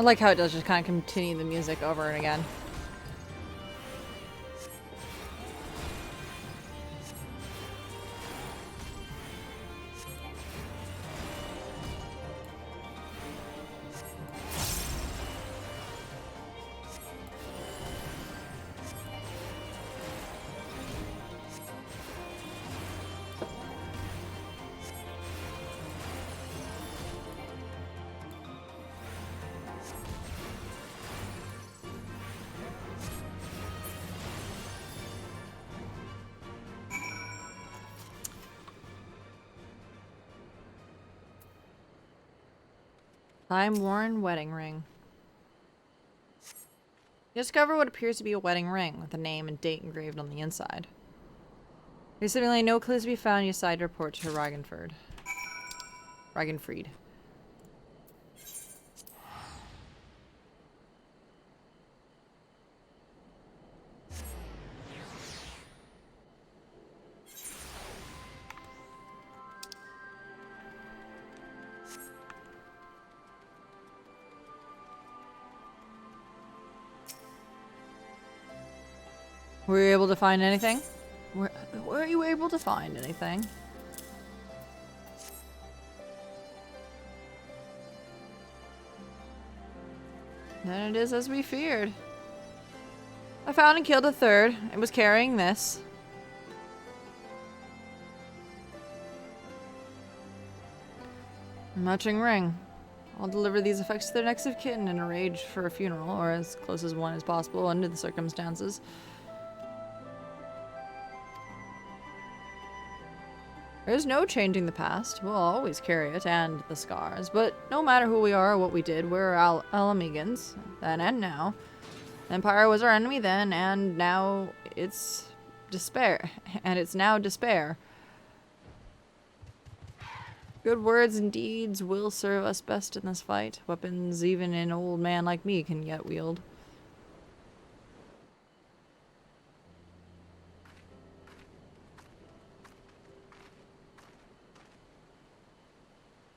I like how it does just kind of continue the music over and again. Time-worn wedding ring. You discover what appears to be a wedding ring with a name and date engraved on the inside. There's seemingly no clues to be found. You decide to report to Ragnfried. Were you able to find anything? Were you able to find anything? Then it is as we feared. I found and killed a third. It was carrying this. Matching ring. I'll deliver these effects to their next of kin and arrange for a funeral, or as close as one as possible under the circumstances. There's no changing the past. We'll always carry it and the scars. But no matter who we are or what we did, we're Alamegans, then and now. Empire was our enemy then, and now it's despair. And it's now despair. Good words and deeds will serve us best in this fight. Weapons even an old man like me can yet wield.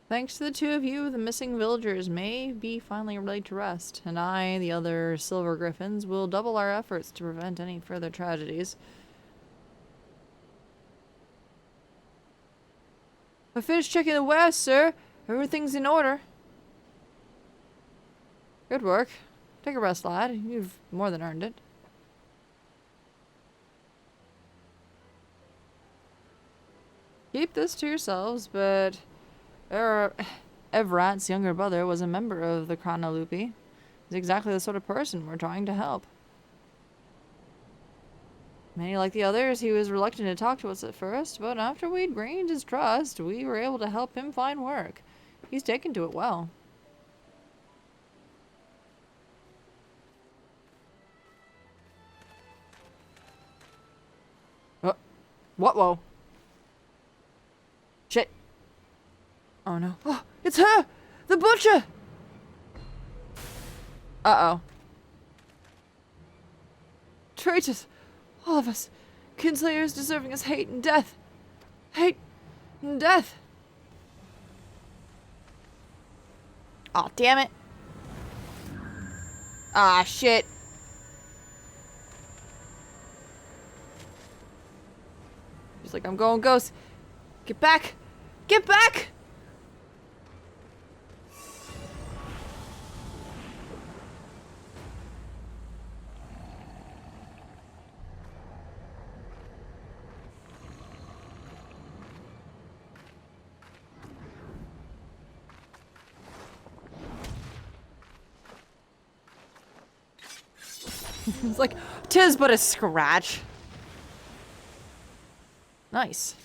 Thanks to the two of you, the missing villagers may be finally laid to rest, and I, the other Silver Griffins, will double our efforts to prevent any further tragedies. I finished checking the wares, sir. Everything's in order. Good work. Take a rest, lad. You've more than earned it. Keep this to yourselves, but Evrat's younger brother was a member of the Chronoloopy. He's exactly the sort of person we're trying to help. Many like the others, he was reluctant to talk to us at first, but after we'd gained his trust, we were able to help him find work. He's taken to it well. What? Whoa. Shit. Oh no. Oh, it's her! The butcher! Uh-oh. Traitors! All of us. Kinslayers deserving us hate and death. Hate and death. Aw, damn it. Ah, shit. She's like, I'm going ghost. Get back! Get back! It's like, 'tis but a scratch. Nice.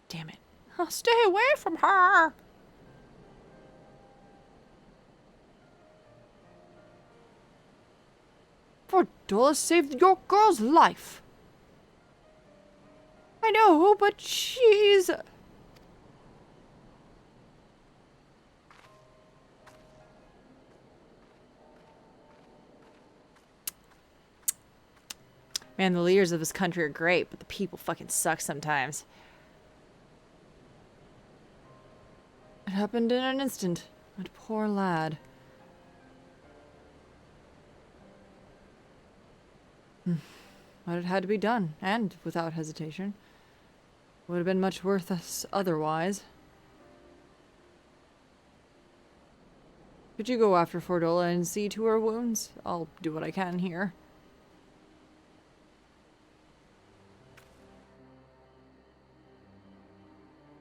Damn it. Oh, stay away from her. For Dolus saved your girl's life. I know, but she's... Man, the leaders of this country are great, but the people fucking suck sometimes. It happened in an instant. That poor lad. But it had to be done, and without hesitation. Would have been much worse otherwise. Could you go after Fordola and see to her wounds? I'll do what I can here.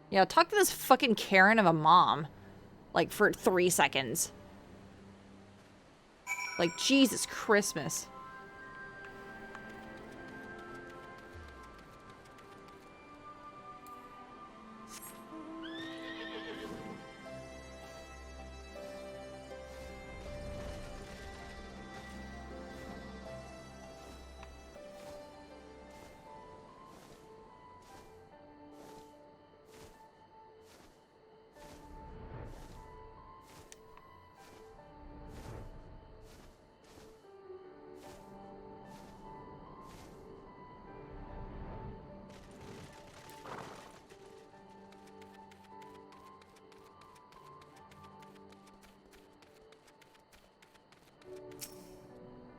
Yeah, talk to this fucking Karen of a mom. Like, for 3 seconds. Like, Jesus Christmas.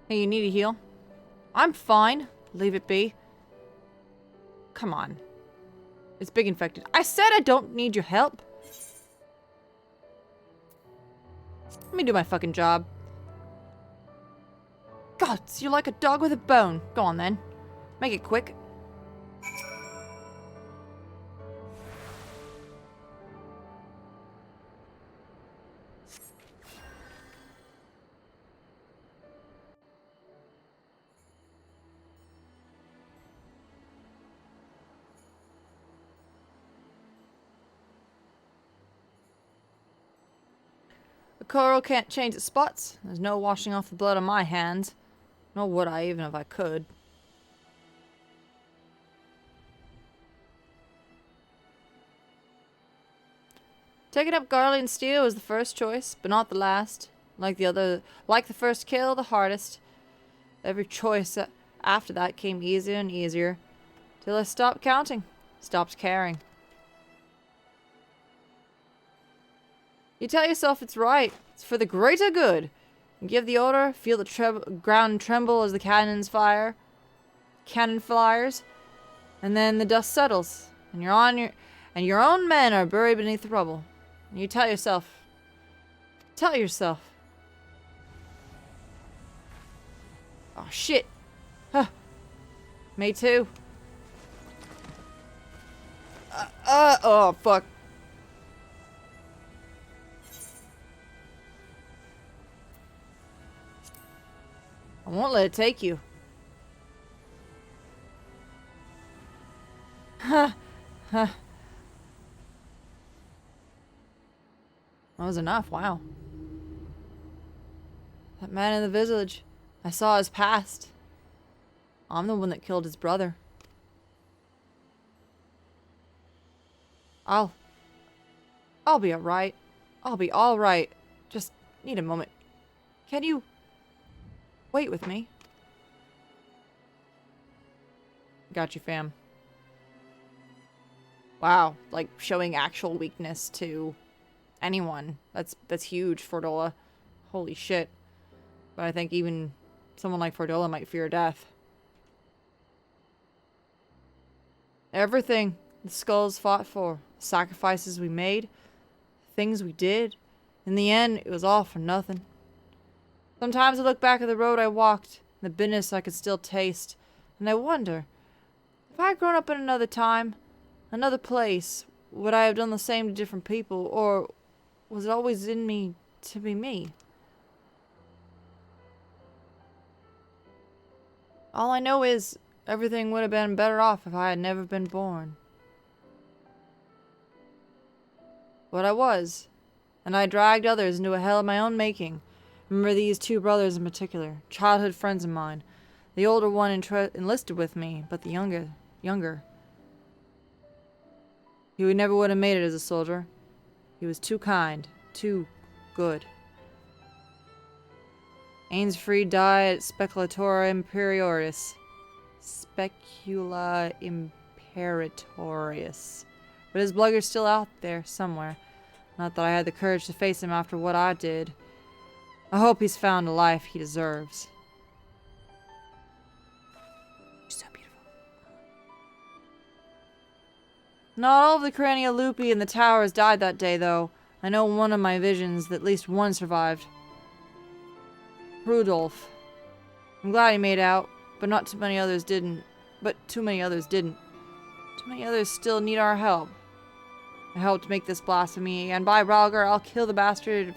Hey, you need a heal? I'm fine. Leave it be. Come on. It's big infected. I said I don't need your help. Let me do my fucking job. Gods, you're like a dog with a bone. Go on then. Make it quick. The coral can't change its spots. There's no washing off the blood on my hands. Nor would I, even if I could. Taking up Garlean steel was the first choice, but not the last. Like the first kill, the hardest. Every choice after that came easier and easier. Till I stopped counting. Stopped caring. You tell yourself it's right. It's for the greater good. You give the order, feel the ground tremble as the cannons fire. Cannon fires. And then the dust settles. And your own men are buried beneath the rubble. And you tell yourself. Tell yourself. Oh shit. Huh. Me too. Oh fuck. I won't let it take you. Huh. Huh. That was enough, wow. That man in the village. I saw his past. I'm the one that killed his brother. I'll be alright. I'll be alright. Just need a moment. Can you wait with me? Got you, fam. Wow, like showing actual weakness to anyone. That's huge, Fordola. Holy shit. But I think even someone like Fordola might fear death. Everything the skulls fought for, sacrifices we made, things we did, in the end, it was all for nothing. Sometimes I look back at the road I walked, and the bitterness I could still taste, and I wonder, if I had grown up in another time, another place, would I have done the same to different people, or was it always in me to be me? All I know is, everything would have been better off if I had never been born. But I was, and I dragged others into a hell of my own making. Remember these two brothers in particular, childhood friends of mine. The older one enlisted with me, but the younger. He never would have made it as a soldier. He was too kind, too good. Ainsfried died at Speculatora Imperioris. Specula Imperatorius. But his blugger's still out there somewhere. Not that I had the courage to face him after what I did. I hope he's found a life he deserves. She's so beautiful. Not all of the Crania Lupi in the towers died that day, though. I know one of my visions that at least one survived. Rudolph. I'm glad he made out, but not too many others didn't. Too many others still need our help. I helped make this blasphemy, and by Bralgar, I'll kill the bastard.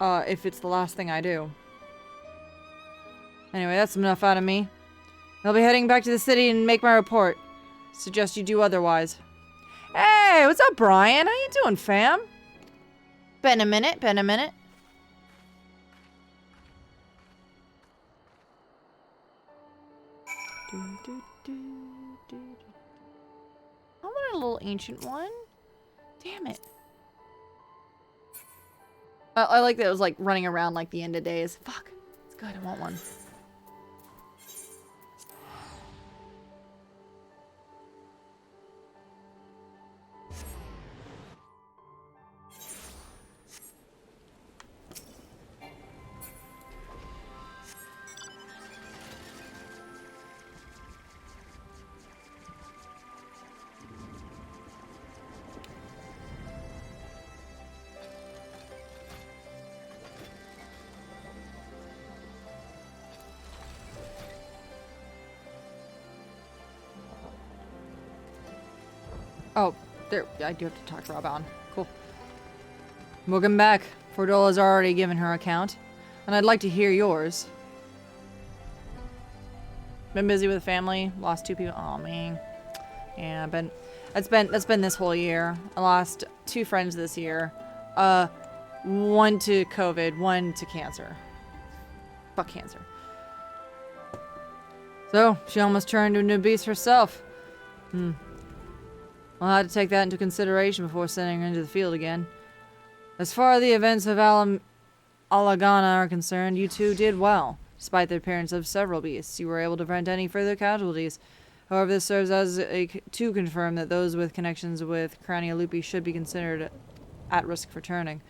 If it's the last thing I do. Anyway, that's enough out of me. I'll be heading back to the city and make my report. Suggest you do otherwise. Hey, what's up, Brian? How you doing, fam? Been a minute. I want a little ancient one. Damn it. I like that it was like running around like the end of days. Fuck. It's good. I want one. Oh, there. I do have to talk to Raban. Cool. Welcome back. Fordola's already given her account, and I'd like to hear yours. Been busy with family. Lost 2 people. Oh man. Yeah, that's been this whole year. I lost 2 friends this year. One to COVID, one to cancer. Fuck cancer. So she almost turned into a beast herself. I'll have to take that into consideration before sending her into the field again. As far as the events of Alagana are concerned, you two did well. Despite the appearance of several beasts, you were able to prevent any further casualties. However, this serves as to confirm that those with connections with Crania Lupi should be considered at risk for turning.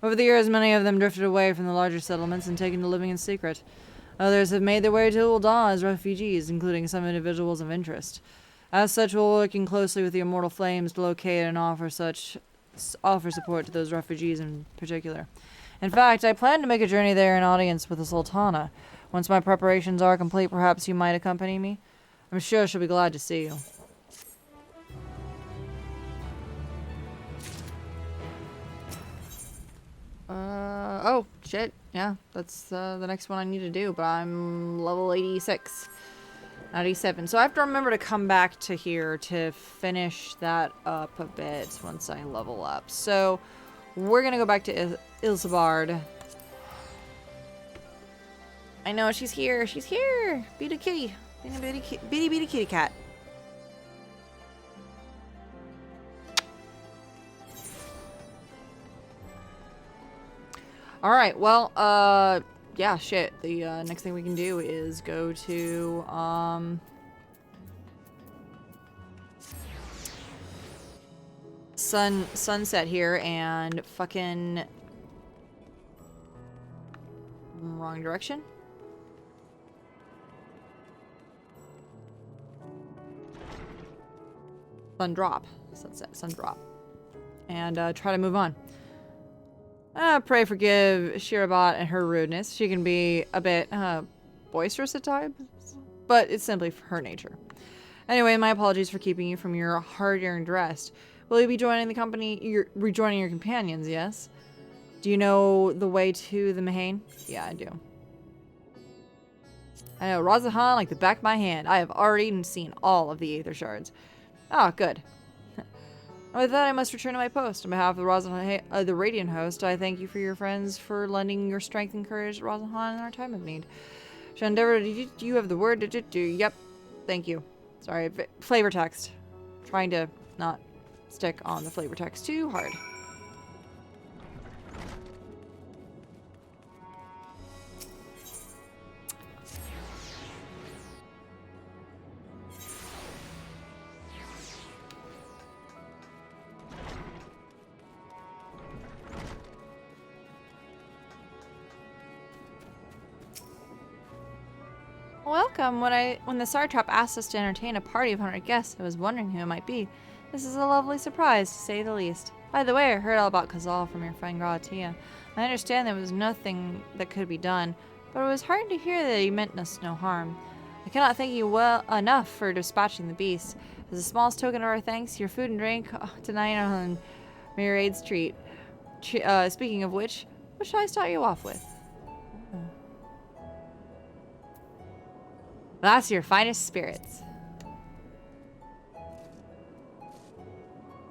Over the years, many of them drifted away from the larger settlements and taken to living in secret. Others have made their way to Ul'dah as refugees, including some individuals of interest. As such, we're working closely with the Immortal Flames to locate and offer support to those refugees in particular. In fact, I plan to make a journey there in audience with the Sultana. Once my preparations are complete, perhaps you might accompany me. I'm sure she'll be glad to see you. Oh, shit. Yeah, that's the next one I need to do, but I'm level 86. 97. So I have to remember to come back to here to finish that up a bit once I level up. So we're gonna go back to Ilsabard. I know, she's here. She's here. Beat a kitty. Beat a kitty cat. Alright, well, yeah, shit. The next thing we can do is go to, sunset here and fucking wrong direction. Sun drop. Sunset. Sun drop. And try to move on. Pray forgive Shirabat and her rudeness. She can be a bit boisterous at times, but it's simply her nature. Anyway, my apologies for keeping you from your hard-earned rest. Will you be joining the company? Rejoining your companions, yes? Do you know the way to the Mahane? Yeah, I do. I know Razahan like the back of my hand. I have already seen all of the Aether Shards. Ah, good. With that, I must return to my post. On behalf of the Radiant host, I thank you for your friends for lending your strength and courage to Razahan in our time of need. Shandera, do you have the word? Yep. Thank you. Sorry, flavor text. Trying to not stick on the flavor text too hard. Welcome. When the Sartrap asked us to entertain a party of 100 guests, I was wondering who it might be. This is a lovely surprise, to say the least. By the way, I heard all about Kazal from your friend Gratia. I understand there was nothing that could be done, but it was hard to hear that he meant us no harm. I cannot thank you well enough for dispatching the beast. As the smallest token of our thanks, your food and drink tonight on Myriad Street. Speaking of which, what should I start you off with? That's your finest spirits.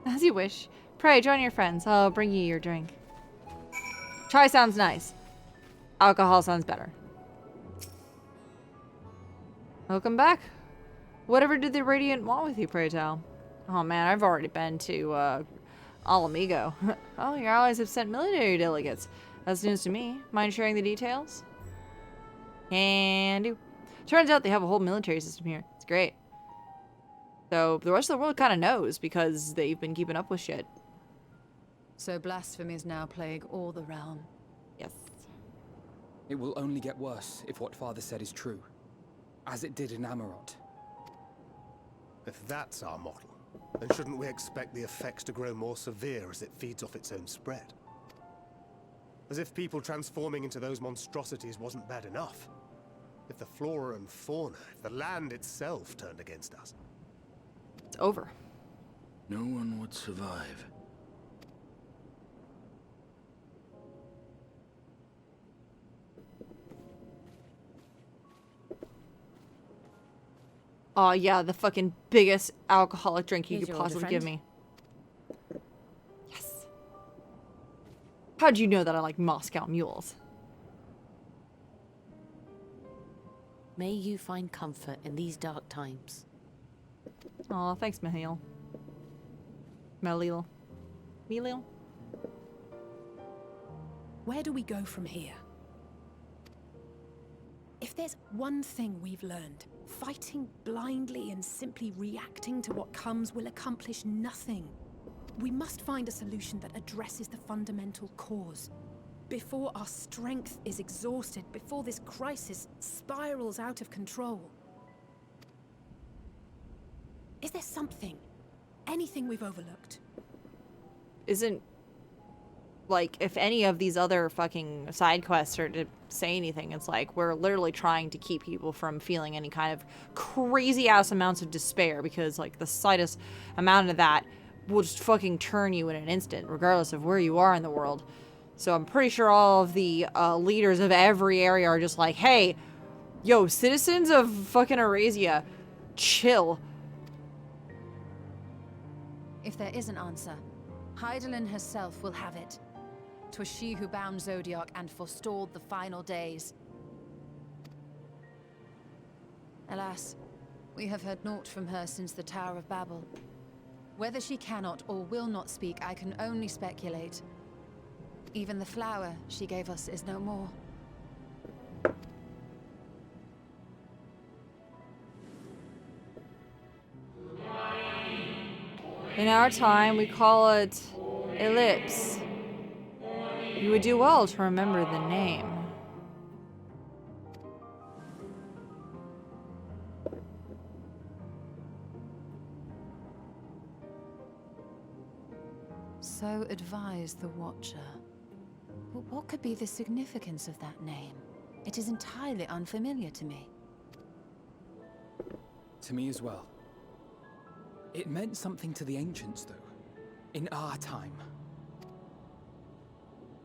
As you wish. Pray, join your friends. I'll bring you your drink. Chai sounds nice. Alcohol sounds better. Welcome back. Whatever did the Radiant want with you, pray tell? Oh man, I've already been to, Alamigo. Oh, your allies have sent military delegates. That's news to me. Mind sharing the details? Can do. Turns out they have a whole military system here. It's great. So the rest of the world kind of knows because they've been keeping up with shit. So blasphemies now plague all the realm. Yes. It will only get worse if what Father said is true. As it did in Amarot. If that's our model, then shouldn't we expect the effects to grow more severe as it feeds off its own spread? As if people transforming into those monstrosities wasn't bad enough. If the flora and fauna, if the land itself turned against us. It's over. No one would survive. Oh yeah, the fucking biggest alcoholic drink you Here's could your older possibly give friend. me. Yes. How'd you know that I like Moscow mules? May you find comfort in these dark times. Aw, thanks, Mahil. Malil. Melil? Where do we go from here? If there's one thing we've learned, fighting blindly and simply reacting to what comes will accomplish nothing. We must find a solution that addresses the fundamental cause. Before our strength is exhausted, before this crisis spirals out of control. Is there something, anything we've overlooked? Isn't, like, if any of these other fucking side quests are to say anything, it's like we're literally trying to keep people from feeling any kind of crazy ass amounts of despair, because like the slightest amount of that will just fucking turn you in an instant, regardless of where you are in the world. So I'm pretty sure all of the leaders of every area are just like, hey, yo, citizens of fucking Eurasia, chill. If there is an answer, Hydaelyn herself will have it. 'Twas she who bound Zodiac and forestalled the final days. Alas, we have heard naught from her since the Tower of Babel. Whether she cannot or will not speak, I can only speculate. Even the flower she gave us is no more. In our time, we call it Ellipse. You would do well to remember the name. So advised the Watcher. But what could be the significance of that name? It is entirely unfamiliar to me. To me as well. It meant something to the ancients, though. In our time.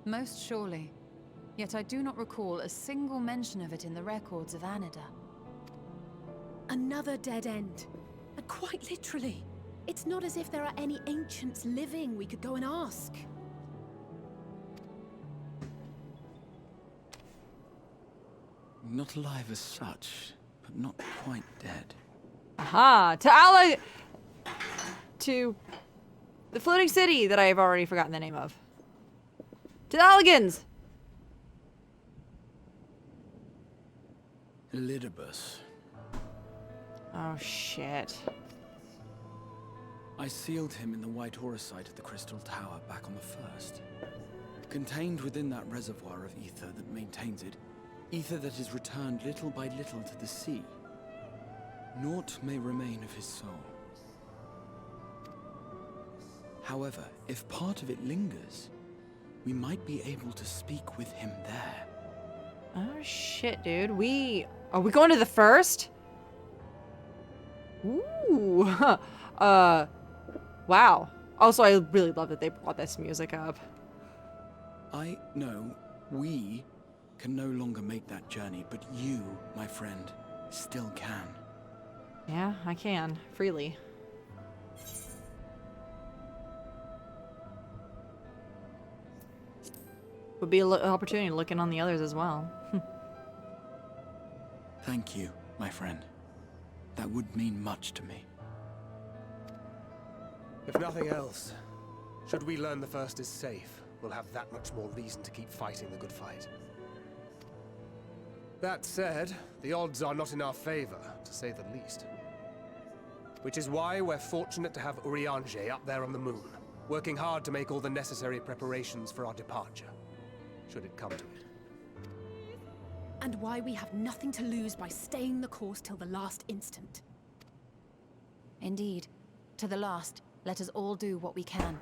Most surely. Yet I do not recall a single mention of it in the records of Anida. Another dead end. And quite literally. It's not as if there are any ancients living we could go and ask. Not alive as such, but not quite dead. Aha! To the floating city that I have already forgotten the name of. To the Alligans! Elidibus. Oh, shit. I sealed him in the White Horosite at the Crystal Tower back on the 1st. Contained within that reservoir of ether that maintains it Ether that is returned little by little to the sea. Naught may remain of his soul. However, if part of it lingers, we might be able to speak with him there. Oh shit, dude. Are we going to the first? Ooh. Wow. Also, I really love that they brought this music up. I know we can no longer make that journey, but you, my friend, still can. Yeah, I can. Freely. Would be an opportunity to look in on the others as well. Thank you, my friend. That would mean much to me. If nothing else, should we learn the first is safe, we'll have that much more reason to keep fighting the good fight. That said, the odds are not in our favor, to say the least. Which is why we're fortunate to have Urianger up there on the moon, working hard to make all the necessary preparations for our departure, should it come to it. And why we have nothing to lose by staying the course till the last instant. Indeed. To the last, let us all do what we can.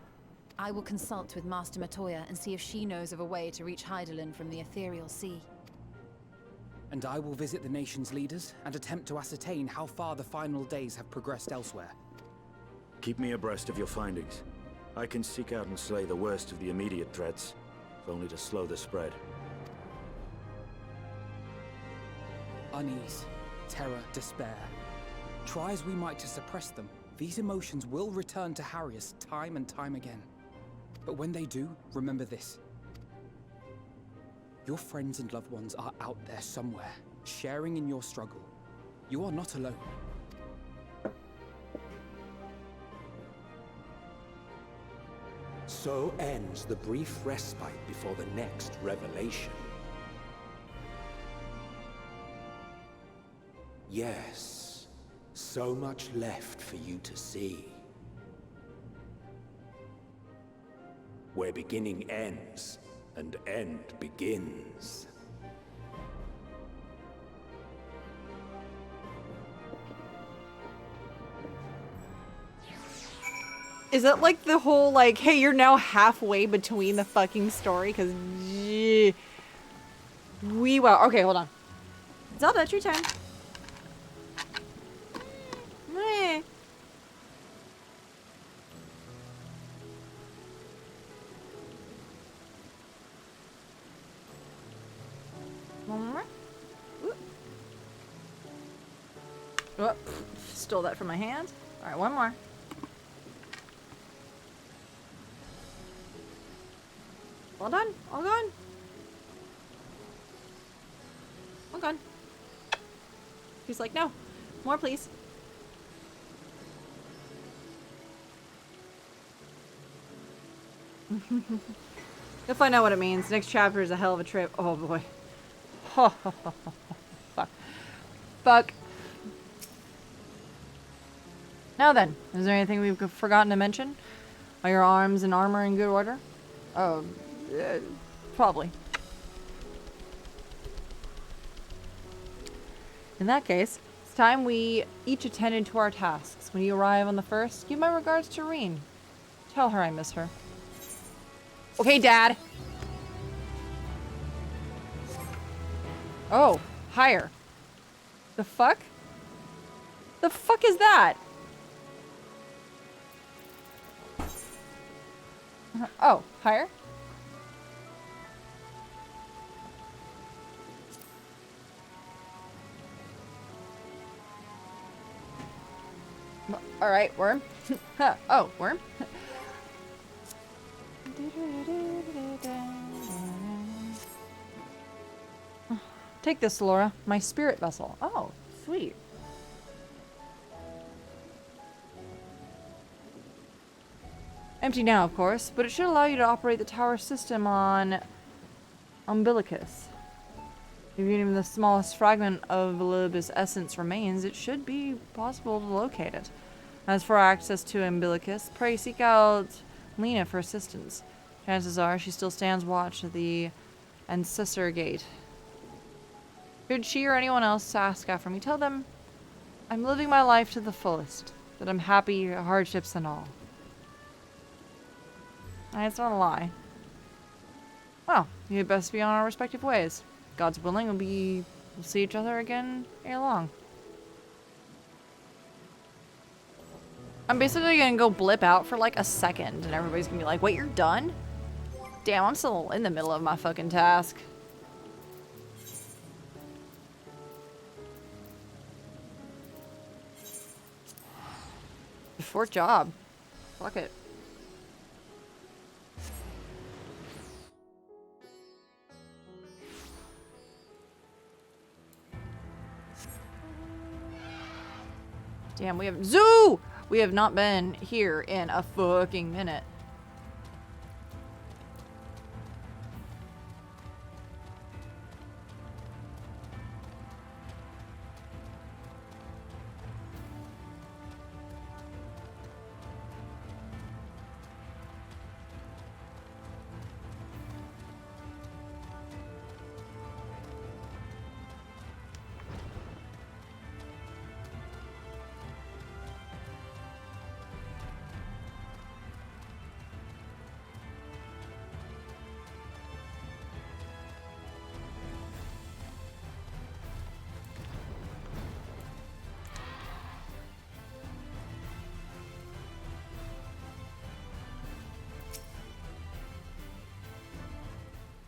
I will consult with Master Matoya and see if she knows of a way to reach Hydaelyn from the Ethereal Sea. And I will visit the nation's leaders and attempt to ascertain how far the final days have progressed elsewhere. Keep me abreast of your findings. I can seek out and slay the worst of the immediate threats, if only to slow the spread. Unease, terror, despair. Try as we might to suppress them, these emotions will return to harry us time and time again. But when they do, remember this. Your friends and loved ones are out there somewhere, sharing in your struggle. You are not alone. So ends the brief respite before the next revelation. Yes, so much left for you to see. Where beginning ends, and end begins. Is that like the whole, like, hey, you're now halfway between the fucking story? Because, well. Okay, hold on. Zelda, it's your turn. Meh. One more. Ooh. Oh, stole that from my hand. All right, one more. All done? All gone? All gone. He's like, no. More, please. You'll find out what it means. Next chapter is a hell of a trip. Oh, boy. Fuck. Fuck. Now then, is there anything we've forgotten to mention? Are your arms and armor in good order? Probably. In that case, it's time we each attended to our tasks. When you arrive on the first, give my regards to Reen. Tell her I miss her. Okay, Dad. Oh, higher. The fuck? The fuck is that? Oh, higher? Alright, worm. Oh, worm. Take this, Laura. My spirit vessel. Oh, sweet. Empty now, of course, but it should allow you to operate the tower system on Umbilicus. If even the smallest fragment of Velibus' essence remains, it should be possible to locate it. As for access to Umbilicus, pray seek out Lena for assistance. Chances are she still stands watch at the Ancestor Gate. Should she or anyone else ask after me, tell them I'm living my life to the fullest, that I'm happy, hardships and all. And it's not a lie. Well, you'd best be on our respective ways. God's willing, we'll see each other again ere long. I'm basically gonna go blip out for like a second, and everybody's gonna be like, wait, you're done? Damn, I'm still in the middle of my fucking task. Fourth job. Fuck it. Damn, we have zoo! We have not been here in a fucking minute.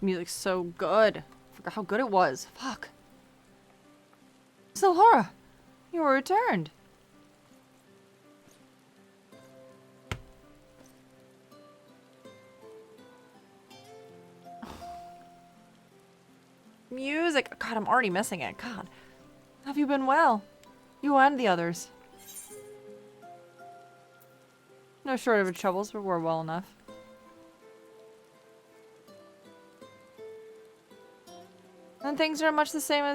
Music's so good. Forgot how good it was. Fuck. Silhora, you were returned. Music. God, I'm already missing it. God. Have you been well? You and the others. No shortage of troubles, but we're well enough. And things are much the same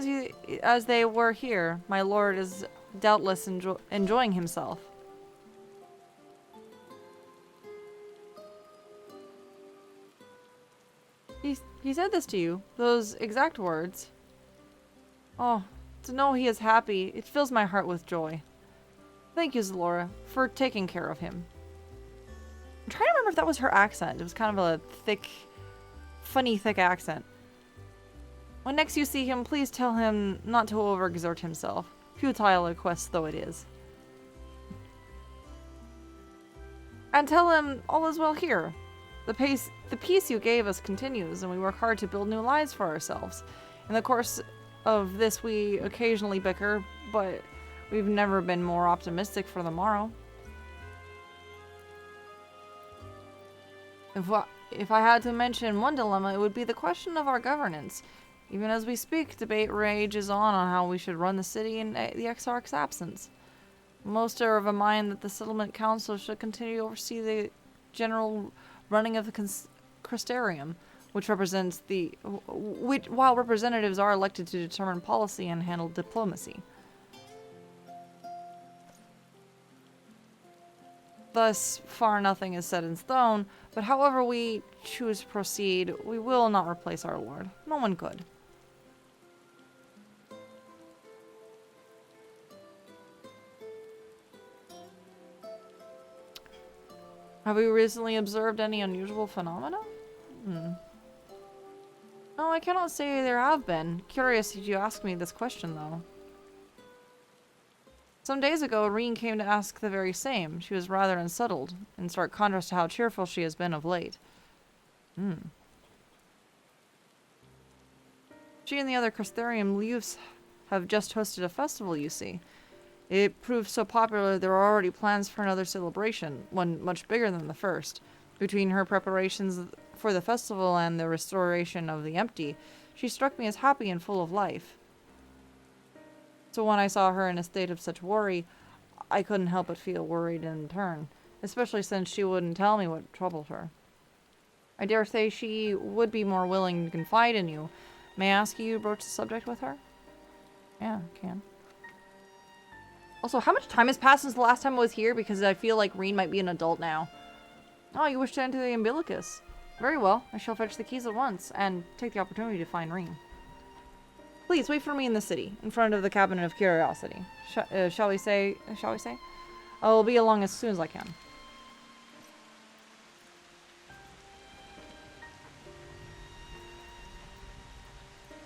as they were here. My lord is doubtless enjoying himself. He said this to you, those exact words. Oh, to know he is happy, it fills my heart with joy. Thank you, Zalora, for taking care of him. I'm trying to remember if that was her accent. It was kind of a thick, funny, thick accent. When next you see him, please tell him not to overexert himself, futile a quest though it is. And tell him all is well here. The peace you gave us continues, and we work hard to build new lives for ourselves. In the course of this, we occasionally bicker, but we've never been more optimistic for the morrow. If I had to mention one dilemma, it would be the question of our governance. Even as we speak, debate rages on how we should run the city in the Exarch's absence. Most are of a mind that the Settlement Council should continue to oversee the general running of the Crystarium, while representatives are elected to determine policy and handle diplomacy. Thus far nothing is set in stone, but however we choose to proceed, we will not replace our lord. No one could. Have we recently observed any unusual phenomena? No, I cannot say there have been. Curious that you asked me this question, though. Some days ago, Reen came to ask the very same. She was rather unsettled, in stark contrast to how cheerful she has been of late. She and the other Crystarium youths have just hosted a festival, you see. It proved so popular there are already plans for another celebration, one much bigger than the first. Between her preparations for the festival and the restoration of the empty, she struck me as happy and full of life. So when I saw her in a state of such worry, I couldn't help but feel worried in turn, especially since she wouldn't tell me what troubled her. I dare say she would be more willing to confide in you. May I ask you to broach the subject with her? Yeah, I can. Also, how much time has passed since the last time I was here? Because I feel like Reen might be an adult now. Oh, you wish to enter the umbilicus. Very well. I shall fetch the keys at once, and take the opportunity to find Reen. Please wait for me in the city, in front of the Cabinet of Curiosity. Shall we say? I will be along as soon as I can.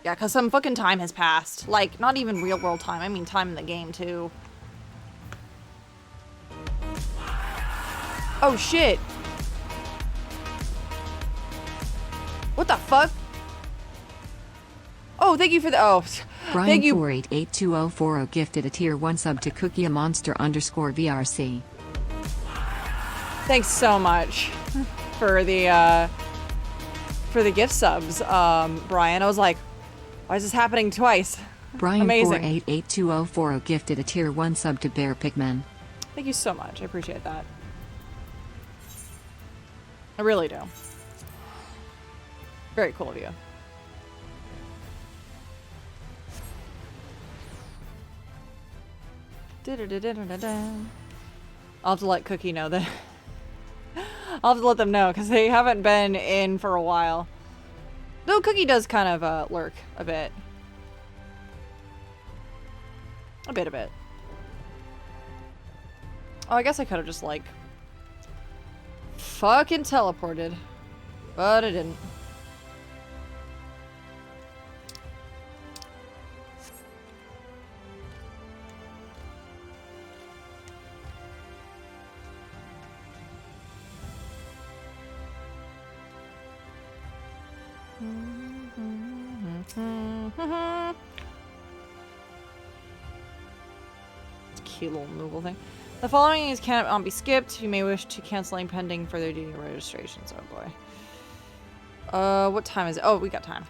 Yeah, because some fucking time has passed. Like, not even real world time. I mean time in the game, too. Oh, shit. What the fuck? Oh, thank you for the... Oh, Brian thank you. 488240 gifted a tier 1 sub to Cookie a Monster _VRC. Thanks so much for the gift subs, Brian. I was like, why is this happening twice? Brian Amazing. 488240 gifted a tier 1 sub to Bear Pigman. Thank you so much. I appreciate that. I really do. Very cool of you. I'll have to let Cookie know that. I'll have to let them know because they haven't been in for a while. Though Cookie does kind of lurk a bit. A bit. Oh, I guess I could have just like fucking teleported. But I didn't. Cute little noodle thing. The following is cannot be skipped. You may wish to canceling pending further duty registrations. Oh boy. What time is it? Oh, we got time.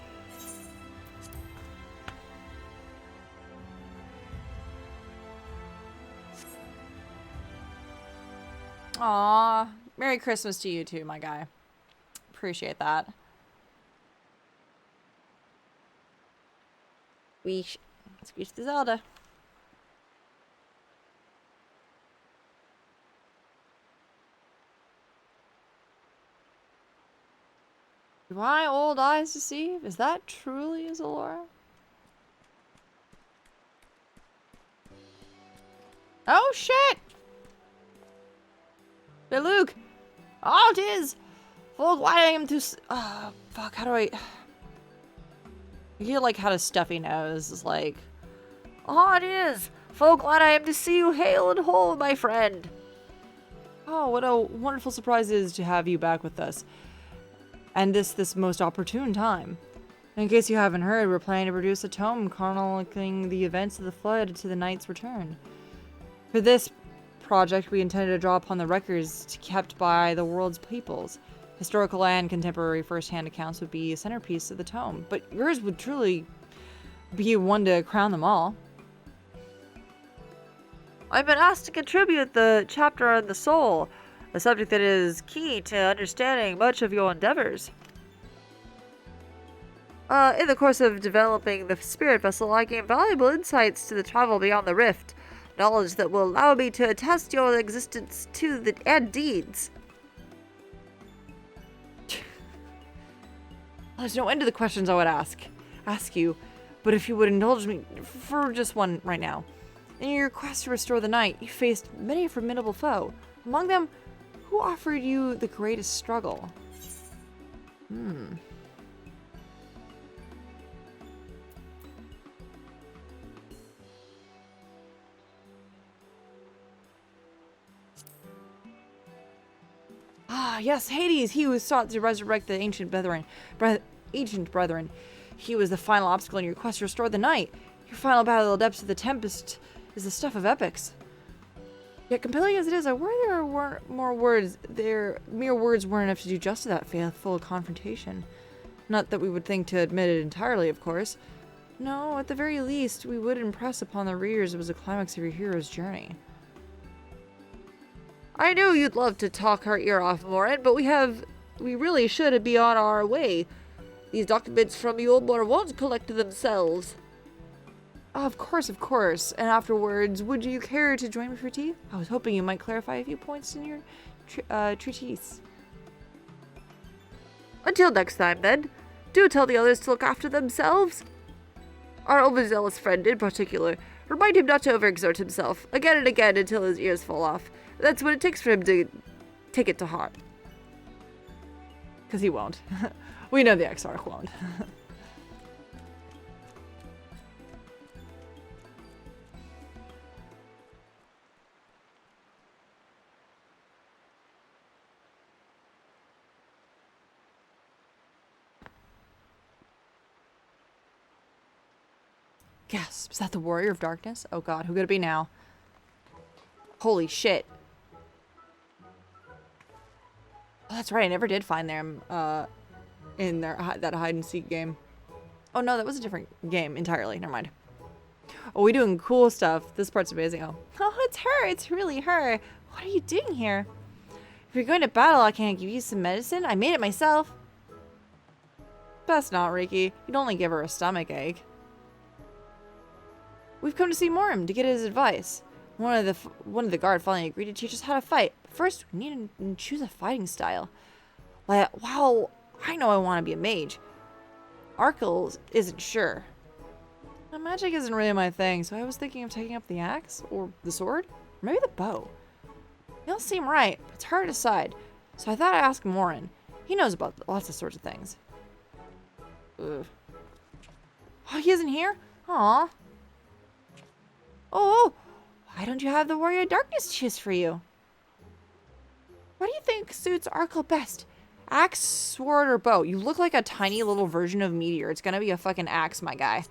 Aw, Merry Christmas to you too, my guy. Appreciate that. Squeeze the Zelda. Do my old eyes deceive? Is that truly Zalora? Oh shit! Hey Luke! Oh, it is! Full why I am too fuck, how do I... He like had a stuffy nose. It's like, oh, it is. So glad I am to see you hale and whole, my friend. Oh, what a wonderful surprise it is to have you back with us. And this most opportune time. In case you haven't heard, we're planning to produce a tome chronicling the events of the flood to the knight's return. For this project, we intended to draw upon the records kept by the world's peoples. Historical and contemporary first-hand accounts would be a centerpiece of the tome, but yours would truly be one to crown them all. I've been asked to contribute the chapter on the soul, a subject that is key to understanding much of your endeavors. In the course of developing the spirit vessel, I gained valuable insights to the travel beyond the rift, knowledge that will allow me to attest your existence and deeds. There's no end to the questions I would ask you, but if you would indulge me for just one right now. In your quest to restore the night, you faced many a formidable foe. Among them, who offered you the greatest struggle? Ah, yes, Hades, he who sought to resurrect the ancient brethren. He was the final obstacle in your quest to restore the night. Your final battle in the depths of the Tempest is the stuff of epics. Yet compelling as it is, I worry there were more words. Mere words weren't enough to do justice to that faithful confrontation. Not that we would think to admit it entirely, of course. No, at the very least, we would impress upon the readers it was the climax of your hero's journey. I knew you'd love to talk our ear off, Morin, but we really should be on our way. These documents from the old Moor won't collect themselves. Of course. And afterwards, would you care to join me for tea? I was hoping you might clarify a few points in your treatise. Until next time, then. Do tell the others to look after themselves. Our overzealous friend in particular. Remind him not to overexert himself, again and again until his ears fall off. That's what it takes for him to take it to heart. Because he won't. We know the Exarch won't. Gasp. Is that the Warrior of Darkness? Oh god, who could it be now? Holy shit. Oh, that's right, I never did find them in that hide and seek game. Oh no, that was a different game entirely. Never mind. Oh, we doing cool stuff. This part's amazing. Oh, it's her. It's really her. What are you doing here? If you're going to battle, I can't give you some medicine. I made it myself. Best not, Riki. You'd only give her a stomach ache. We've come to see Morim to get his advice. One of the guard finally agreed to teach us how to fight. But first, we need to choose a fighting style. Like, wow, I know I want to be a mage. Arkell isn't sure. Magic isn't really my thing, so I was thinking of taking up the axe, or the sword, or maybe the bow. They all seem right, but it's hard to decide. So I thought I'd ask Morin. He knows about lots of sorts of things. Ugh. Oh, he isn't here? Aw. Oh, why don't you have the Warrior of Darkness choose for you? What do you think suits Arkell best? Axe, sword, or bow? You look like a tiny little version of Meteor. It's gonna be a fucking axe, my guy.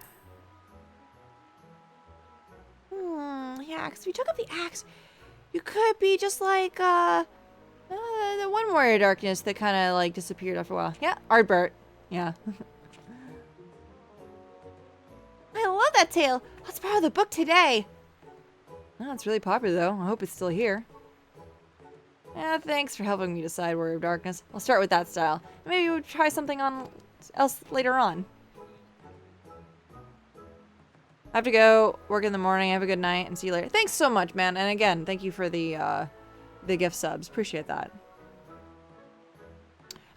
Yeah, because if you took up the axe, you could be just like, the one Warrior of Darkness that kind of, like, disappeared after a while. Yeah, Ardbert. Yeah. I love that tale. Let's borrow the book today. Oh, it's really popular, though. I hope it's still here. Yeah, thanks for helping me decide Warrior of Darkness. I'll start with that style. Maybe we'll try something else later on. I have to go work in the morning. Have a good night and see you later. Thanks so much, man. And again, thank you for the gift subs. Appreciate that.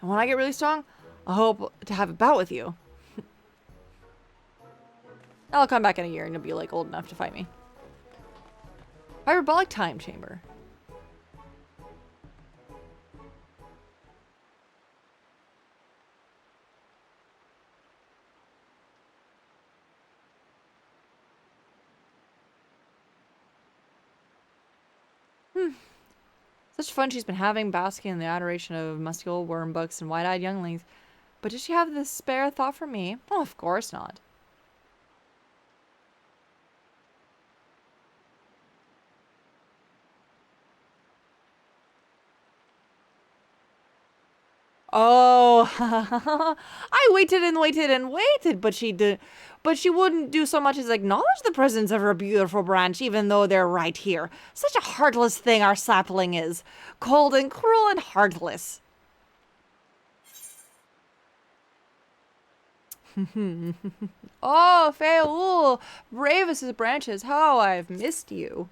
And when I get really strong, I hope to have a bout with you. I'll come back in a year and you'll be like old enough to fight me. Hyperbolic time chamber. Such fun she's been having, basking in the adoration of muscular worm books and wide-eyed younglings. But does she have the spare thought for me? Oh, of course not. Oh, I waited and waited and waited, but she wouldn't do so much as acknowledge the presence of her beautiful branch, even though they're right here. Such a heartless thing our sapling is. Cold and cruel and heartless. Oh, Feul, bravest of branches, how I've missed you.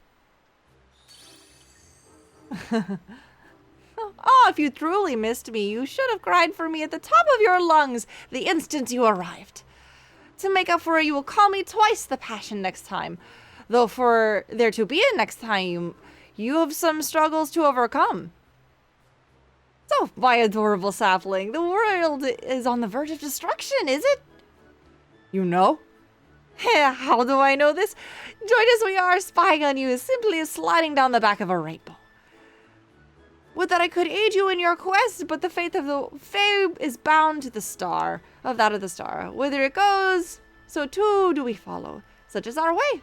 Oh, if you truly missed me, you should have cried for me at the top of your lungs the instant you arrived. To make up for it, you will call me twice the passion next time. Though for there to be a next time, you have some struggles to overcome. So, my adorable sapling, the world is on the verge of destruction, is it? You know? How do I know this? Joined as we are, spying on you is simply as sliding down the back of a rainbow. Would that I could aid you in your quest, but the fate of the Fae is bound to the star, of the star. Whither it goes, so too do we follow. Such is our way.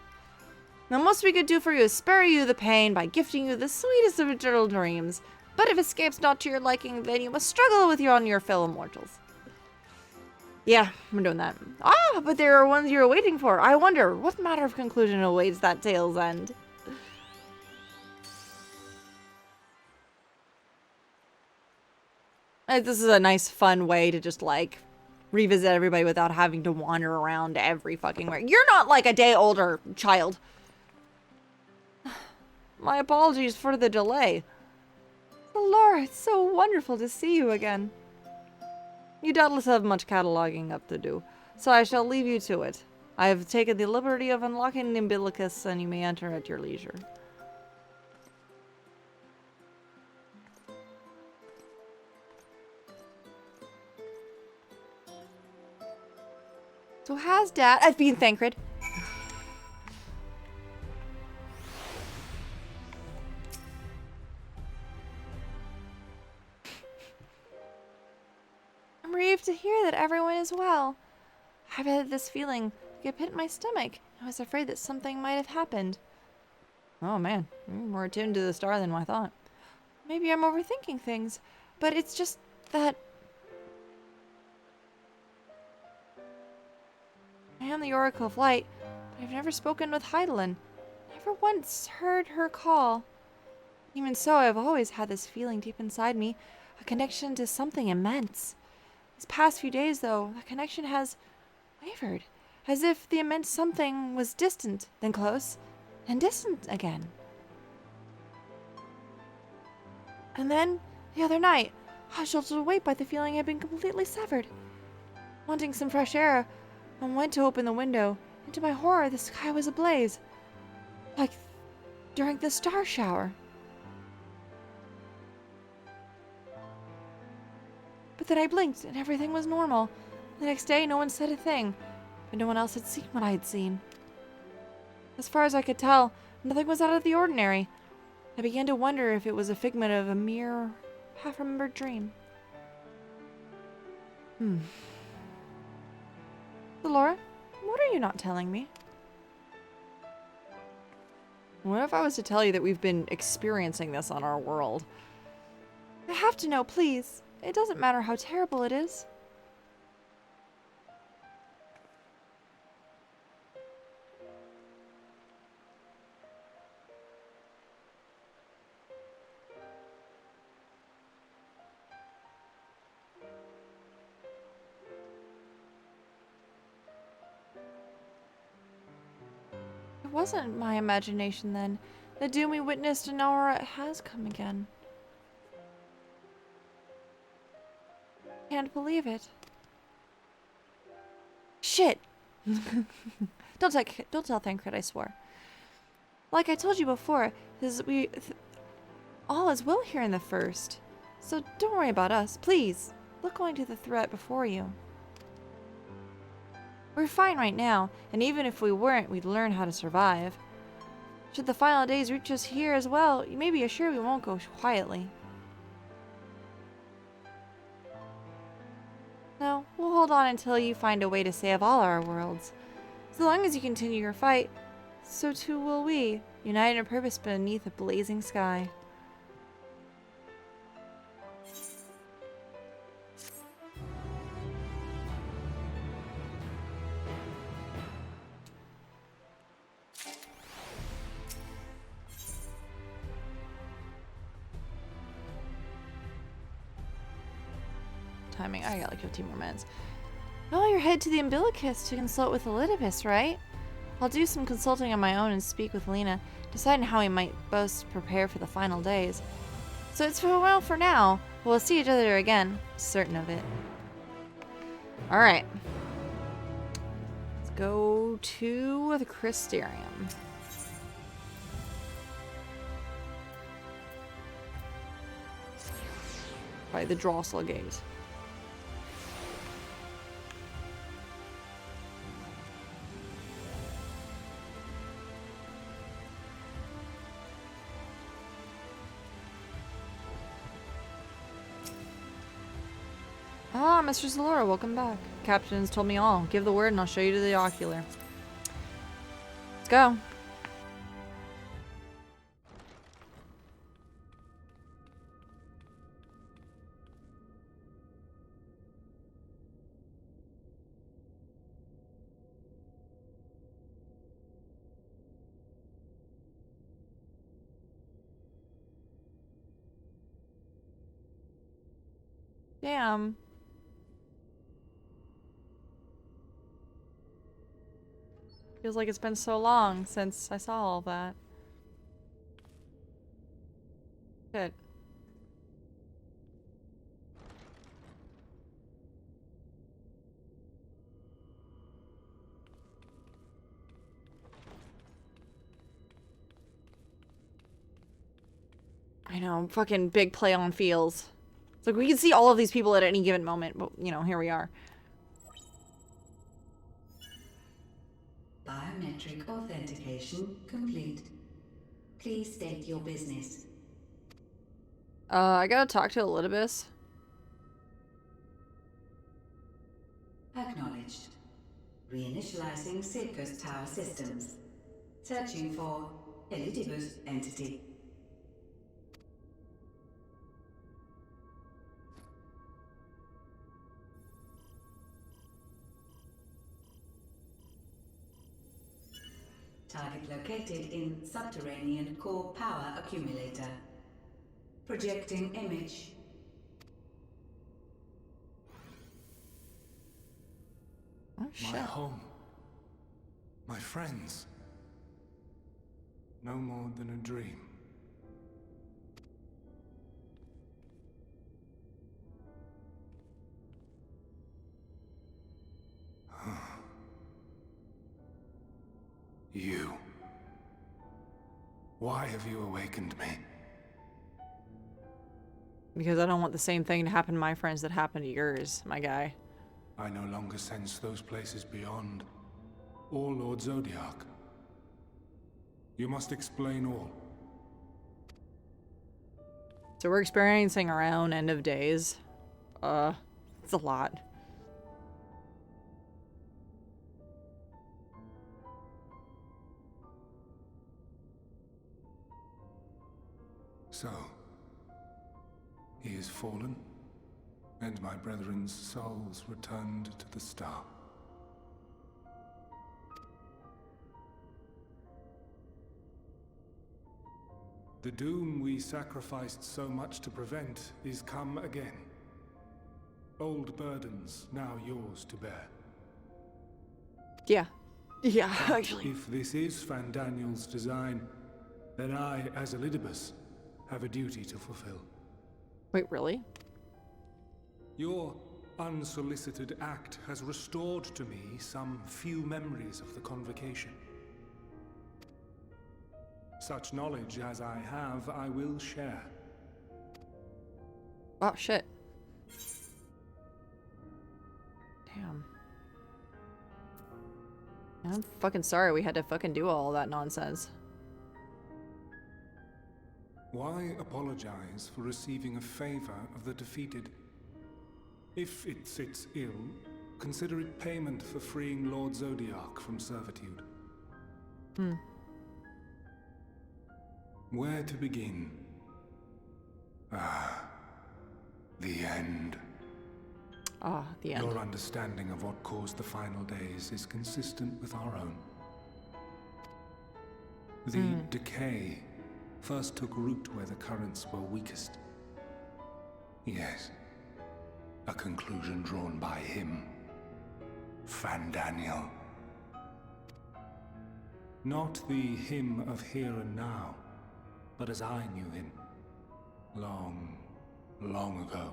The most we could do for you is spare you the pain by gifting you the sweetest of eternal dreams. But if escape's not to your liking, then you must struggle with your fellow mortals. Yeah, I'm doing that. Ah, but there are ones you're waiting for. I wonder, what matter of conclusion awaits that tale's end? This is a nice, fun way to just, like, revisit everybody without having to wander around every fucking where. You're not, like, a day older, child. My apologies for the delay. Laura, it's so wonderful to see you again. You doubtless have much cataloging up to do, so I shall leave you to it. I have taken the liberty of unlocking the umbilicus, and you may enter at your leisure. So has Dad... I've been Thancred. I'm relieved to hear that everyone is well. I've had this feeling like a pit in my stomach. I was afraid that something might have happened. Oh man, you're more attuned to the star than I thought. Maybe I'm overthinking things, but it's just that... I am the Oracle of Light, but I've never spoken with Heidelin. Never once heard her call. Even so, I've always had this feeling deep inside me, a connection to something immense. These past few days, though, the connection has wavered, as if the immense something was distant, then close, and distant again. And then, the other night, I was jolted awake by the feeling I had been completely severed. Wanting some fresh air, I went to open the window, and to my horror, the sky was ablaze. Like during the star shower. But then I blinked, and everything was normal. The next day, no one said a thing, but no one else had seen what I had seen. As far as I could tell, nothing was out of the ordinary. I began to wonder if it was a figment of a mere, half-remembered dream. So Laura, what are you not telling me? What if I was to tell you that we've been experiencing this on our world? I have to know, please. It doesn't matter how terrible it is. It wasn't my imagination then. The doom we witnessed in Aura has come again. Can't believe it. Shit! Don't tell Thancred, I swore. Like I told you before, all is well here in the first. So don't worry about us, please. Look only to the threat before you. We're fine right now, and even if we weren't, we'd learn how to survive. Should the final days reach us here as well, you may be assured we won't go quietly. No, we'll hold on until you find a way to save all our worlds. So long as you continue your fight, so too will we, united in purpose beneath a blazing sky. Timing. I got like 15 more minutes. Well, you're headed to the umbilicus to consult with Elidibus, right? I'll do some consulting on my own and speak with Lena, deciding how we might best prepare for the final days. So it's farewell for now. We'll see each other again. Certain of it. Alright. Let's go to the Crystarium. By the Drossel Gate. Ah, Mr. Zalora, welcome back. Captain's told me all. Give the word and I'll show you to the ocular. Let's go. Damn. Feels like it's been so long since I saw all that. Good. I know, fucking big play on feels. It's like we can see all of these people at any given moment, but, you know, here we are. Biometric authentication complete. Please state your business. I gotta talk to Elidibus. Acknowledged. Reinitializing Silver's tower systems. Searching for Elidibus entity. Target located in subterranean core power accumulator. Projecting image. Oh, shit. My home. My friends. No more than a dream. You. Why have you awakened me? Because I don't want the same thing to happen to my friends that happened to yours, my guy. I no longer sense those places beyond, or Lord Zodiac. You must explain all. So we're experiencing our own end of days. It's a lot. So, he is fallen, and my brethren's souls returned to the star. The doom we sacrificed so much to prevent is come again. Old burdens now yours to bear. Yeah. Yeah, But actually. if this is Fandaniel's design, then I, as Elidibus, have a duty to fulfill. Wait, really? Your unsolicited act has restored to me some few memories of the convocation. Such knowledge as I have, I will share. Oh, shit. Damn. I'm fucking sorry we had to fucking do all that nonsense. Why apologize for receiving a favor of the defeated? If it sits ill, consider it payment for freeing Lord Zodiac from servitude. Where to begin? Ah, the end. Ah, the end. Your understanding of what caused the final days is consistent with our own. The decay first took root where the currents were weakest. Yes, a conclusion drawn by him, Fandaniel. Not the him of here and now, but as I knew him, long, long ago.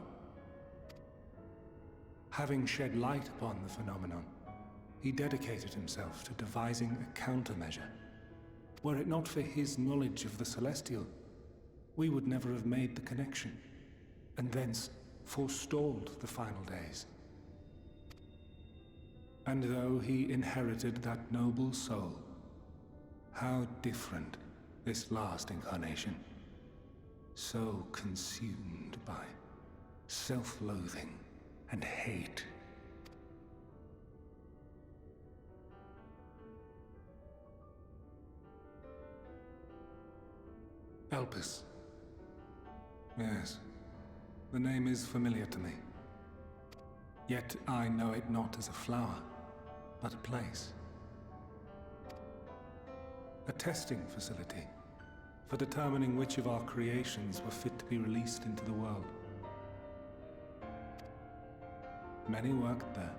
Having shed light upon the phenomenon, he dedicated himself to devising a countermeasure. Were it not for his knowledge of the Celestial, we would never have made the connection, and thence forestalled the final days. And though he inherited that noble soul, how different this last incarnation, so consumed by self-loathing and hate. Elpis. Yes, the name is familiar to me. Yet I know it not as a flower, but a place. A testing facility for determining which of our creations were fit to be released into the world. Many worked there,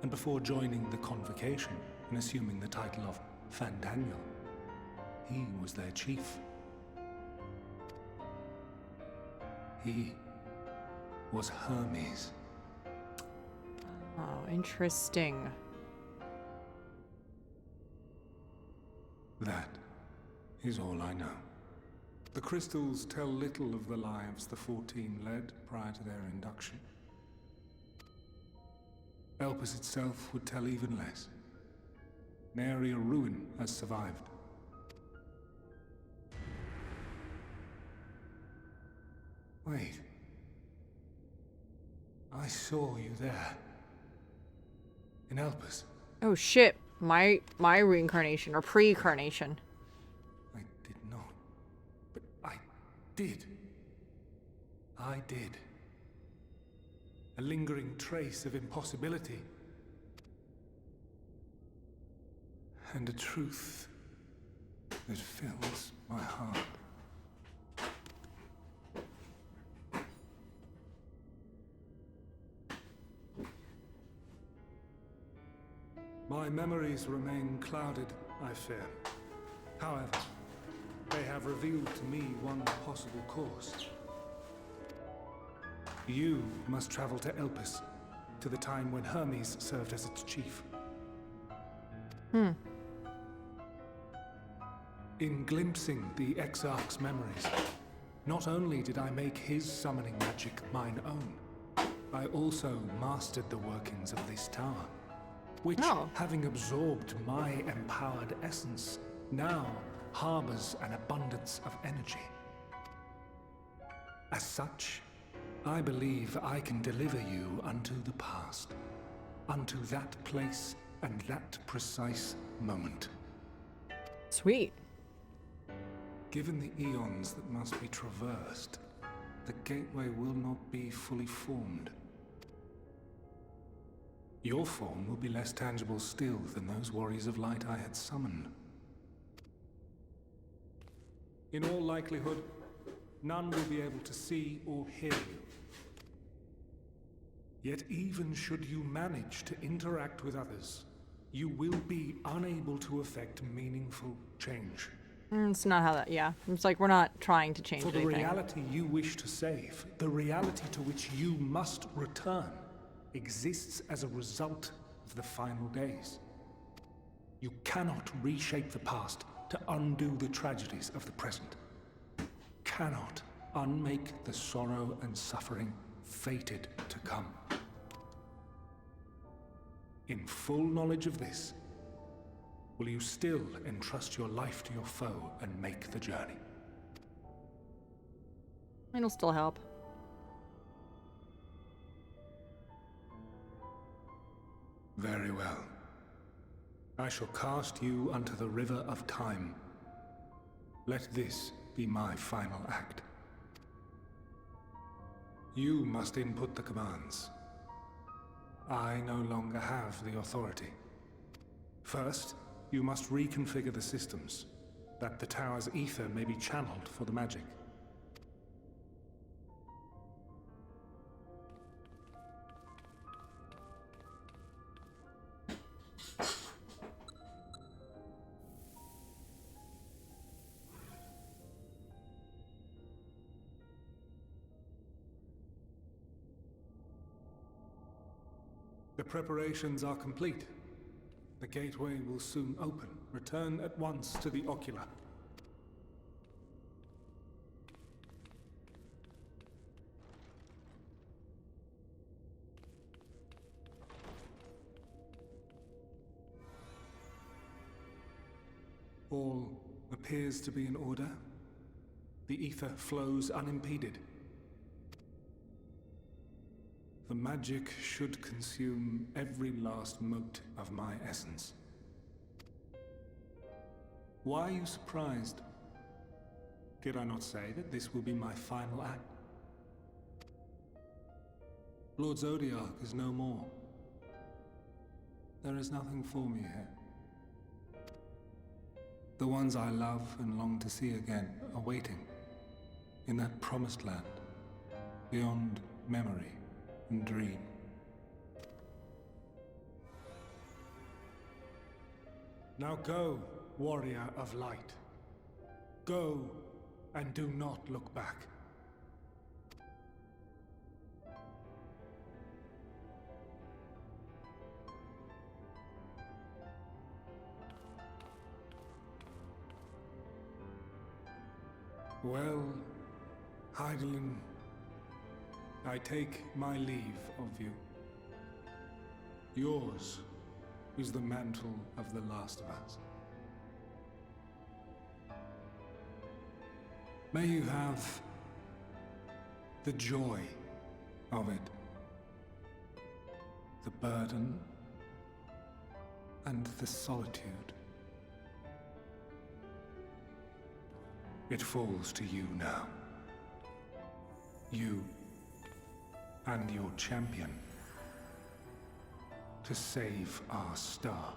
and before joining the convocation and assuming the title of Fandaniel, he was their chief. He was Hermes. Oh, interesting. That is all I know. The crystals tell little of the lives the 14 led prior to their induction. Elpis itself would tell even less. Nary a ruin has survived. Wait. I saw you there. In Elpis. Oh shit. My reincarnation or pre-carnation. I did not. But I did. I did. A lingering trace of impossibility. And a truth that fills my heart. My memories remain clouded, I fear. However, they have revealed to me one possible course. You must travel to Elpis, to the time when Hermes served as its chief. In glimpsing the Exarch's memories, not only did I make his summoning magic mine own, I also mastered the workings of this tower, which, having absorbed my empowered essence, now harbors an abundance of energy. As such, I believe I can deliver you unto the past, unto that place and that precise moment. Sweet. Given the eons that must be traversed, the gateway will not be fully formed. Your form will be less tangible still than those warriors of light I had summoned. In all likelihood, none will be able to see or hear you. Yet even should you manage to interact with others, you will be unable to effect meaningful change. It's not how that, yeah. It's like we're not trying to change anything. For the reality you wish to save, the reality to which you must return, exists as a result of the final days. You cannot reshape the past to undo the tragedies of the present. Cannot unmake the sorrow and suffering fated to come. In full knowledge of this, will you still entrust your life to your foe and make the journey? It'll still help. Very well. I shall cast you unto the river of time. Let this be my final act. You must input the commands. I no longer have the authority. First, you must reconfigure the systems, that the tower's ether may be channeled for the magic. The preparations are complete. The gateway will soon open. Return at once to the Ocular. All appears to be in order. The ether flows unimpeded. The magic should consume every last mote of my essence. Why are you surprised? Did I not say that this will be my final act? Lord Zodiac is no more. There is nothing for me here. The ones I love and long to see again are waiting in that promised land, beyond memory and dream. Now go, warrior of light. Go, and do not look back. Well, Heidelin, I take my leave of you. Yours is the mantle of the last of us. May you have the joy of it, the burden, and the solitude. It falls to you now. You and your champion to save our star.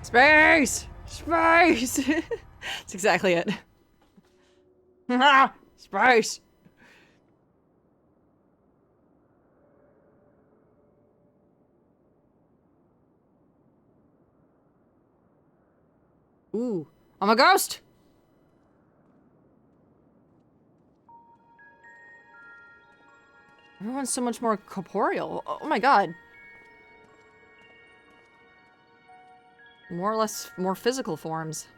Space! Space! That's exactly it. Space! Ooh, I'm a ghost! Everyone's so much more corporeal. Oh my god. More or less, more physical forms.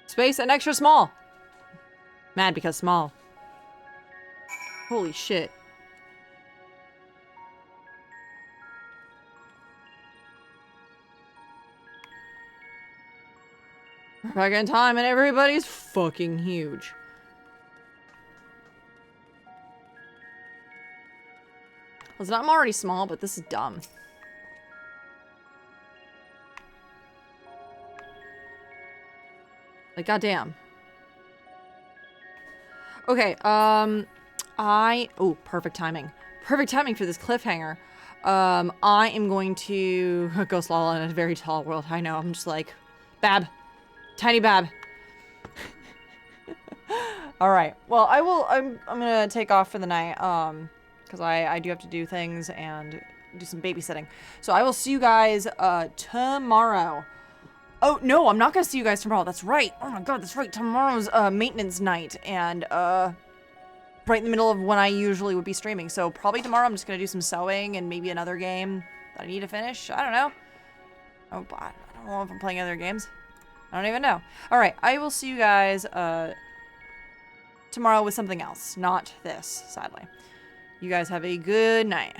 Space and extra small. Mad because small. Holy shit. We're back in time and everybody's fucking huge. Listen, I'm already small, but this is dumb. Like, goddamn. Okay, oh, perfect timing. Perfect timing for this cliffhanger. I am going to go slow in a very tall world. I know, I'm just like, Bab. Tiny Bab. Alright, well, I'm gonna take off for the night, because I do have to do things and do some babysitting. So I will see you guys, tomorrow. Oh, no, I'm not gonna see you guys tomorrow. That's right. Oh my god, that's right. Tomorrow's, maintenance night, and, right in the middle of when I usually would be streaming. So probably tomorrow I'm just gonna do some sewing and maybe another game that I need to finish. I don't know. Oh, I don't know if I'm playing other games. I don't even know. Alright, I will see you guys, tomorrow with something else. Not this, sadly. You guys have a good night.